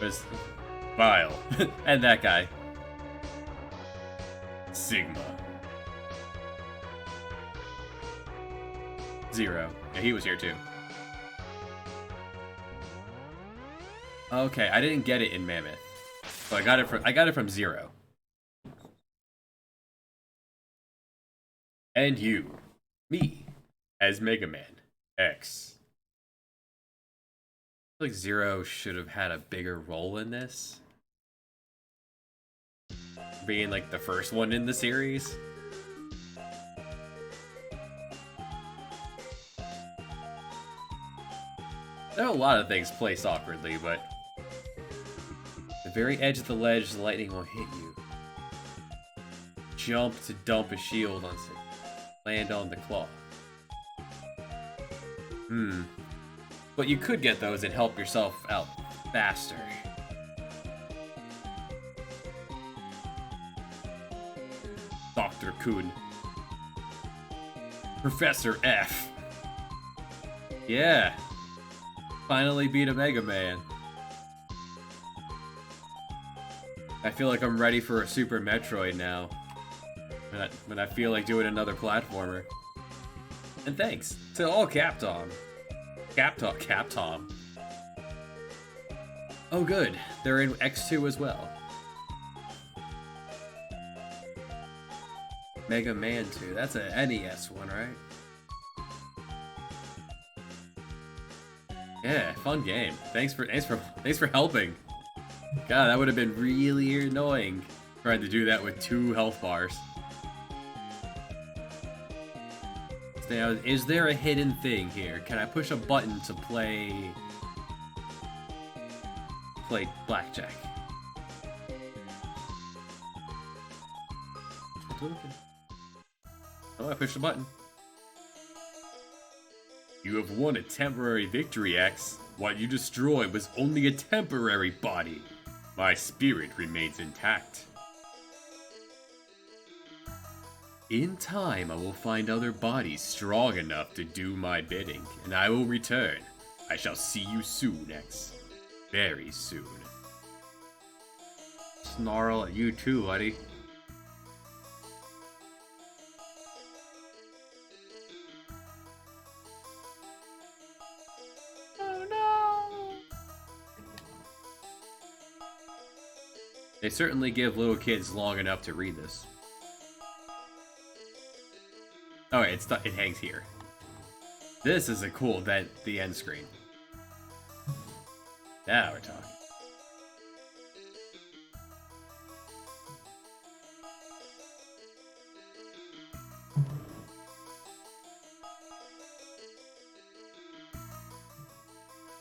Was Vile. And that guy. Sigma. Zero. Yeah, he was here too. Okay, I didn't get it in Mammoth. So I got it from Zero. And you. Me. As Mega Man X. I feel like Zero should have had a bigger role in this. Being like the first one in the series. There are a lot of things placed awkwardly, but the very edge of the ledge, the lightning will hit you. Jump to dump a shield on Sig. Land on the claw. But you could get those and help yourself out faster. Dr. Kun. Professor F. Yeah. Finally beat a Mega Man. I feel like I'm ready for a Super Metroid now. When I feel like doing another platformer. And thanks to all Capcom. Capcom. Oh good, they're in X2 as well. Mega Man 2, that's a NES one, right? Yeah, fun game. Thanks for helping. God, that would have been really annoying trying to do that with 2 health bars. Now, is there a hidden thing here? Can I push a button to play blackjack? Oh, I pushed the button. You have won a temporary victory, X. What you destroyed was only a temporary body. My spirit remains intact. In time, I will find other bodies strong enough to do my bidding, and I will return. I shall see you soon, X. Very soon. Snarl at you too, buddy. Oh no! They certainly give little kids long enough to read this. Oh, it hangs here. This is a cool the end screen. Now we're talking.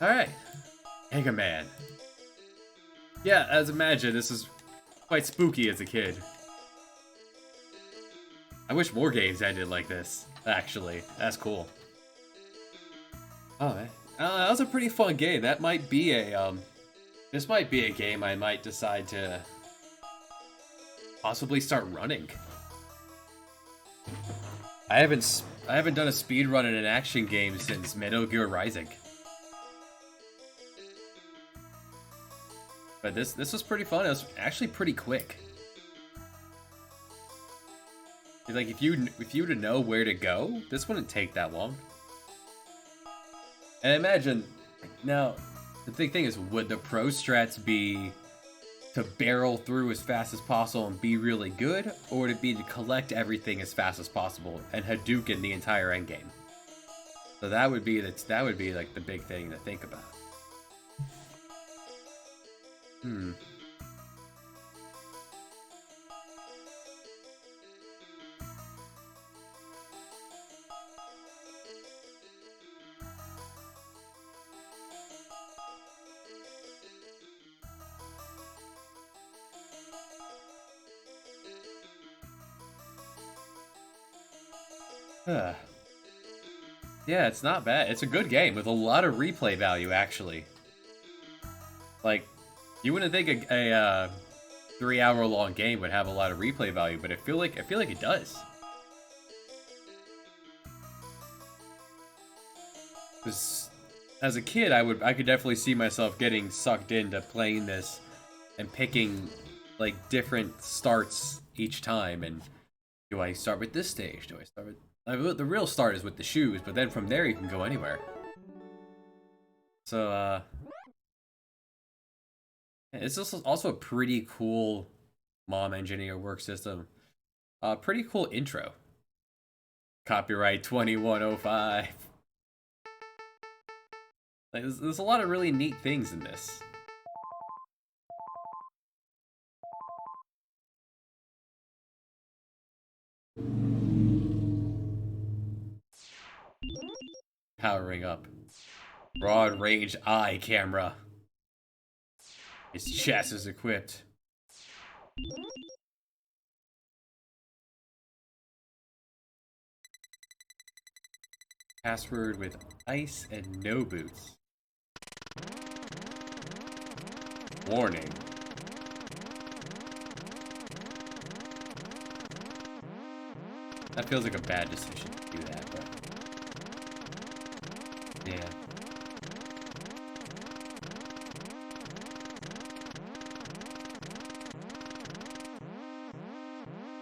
Alright. Mega Man. Yeah, as imagined, this is quite spooky as a kid. I wish more games ended like this, actually. That's cool. Oh, that was a pretty fun game. That might be a, this might be a game I might decide to possibly start running. I haven't done a speed run in an action game since Metal Gear Rising. But this was pretty fun. It was actually pretty quick. Like if you to know where to go, this wouldn't take that long. And imagine now, the big thing is, would the pro strats be to barrel through as fast as possible and be really good, or would it be to collect everything as fast as possible and Hadouken the entire endgame? So that would be like the big thing to think about. Yeah, it's not bad. It's a good game with a lot of replay value, actually. Like, you wouldn't think a 3-hour-long game would have a lot of replay value, but I feel like it does. Because as a kid, I could definitely see myself getting sucked into playing this and picking like different starts each time. And do I start with this stage? Do I start with the real start is with the shoes, but then from there you can go anywhere. So it's also a pretty cool mom engineer work system. Pretty cool intro. Copyright 2105. Like, there's a lot of really neat things in this. Powering up. Broad range eye camera. His chest is equipped. Password with ice and no boots. Warning. That feels like a bad decision to do that, but yeah.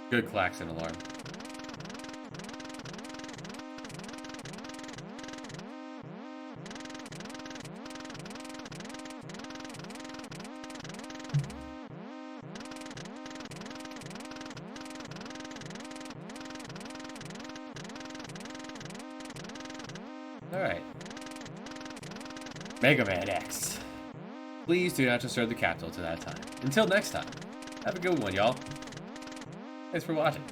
Good klaxon alarm. Alright. Mega Man X. Please do not disturb the capital to that time. Until next time, have a good one, y'all. Thanks for watching.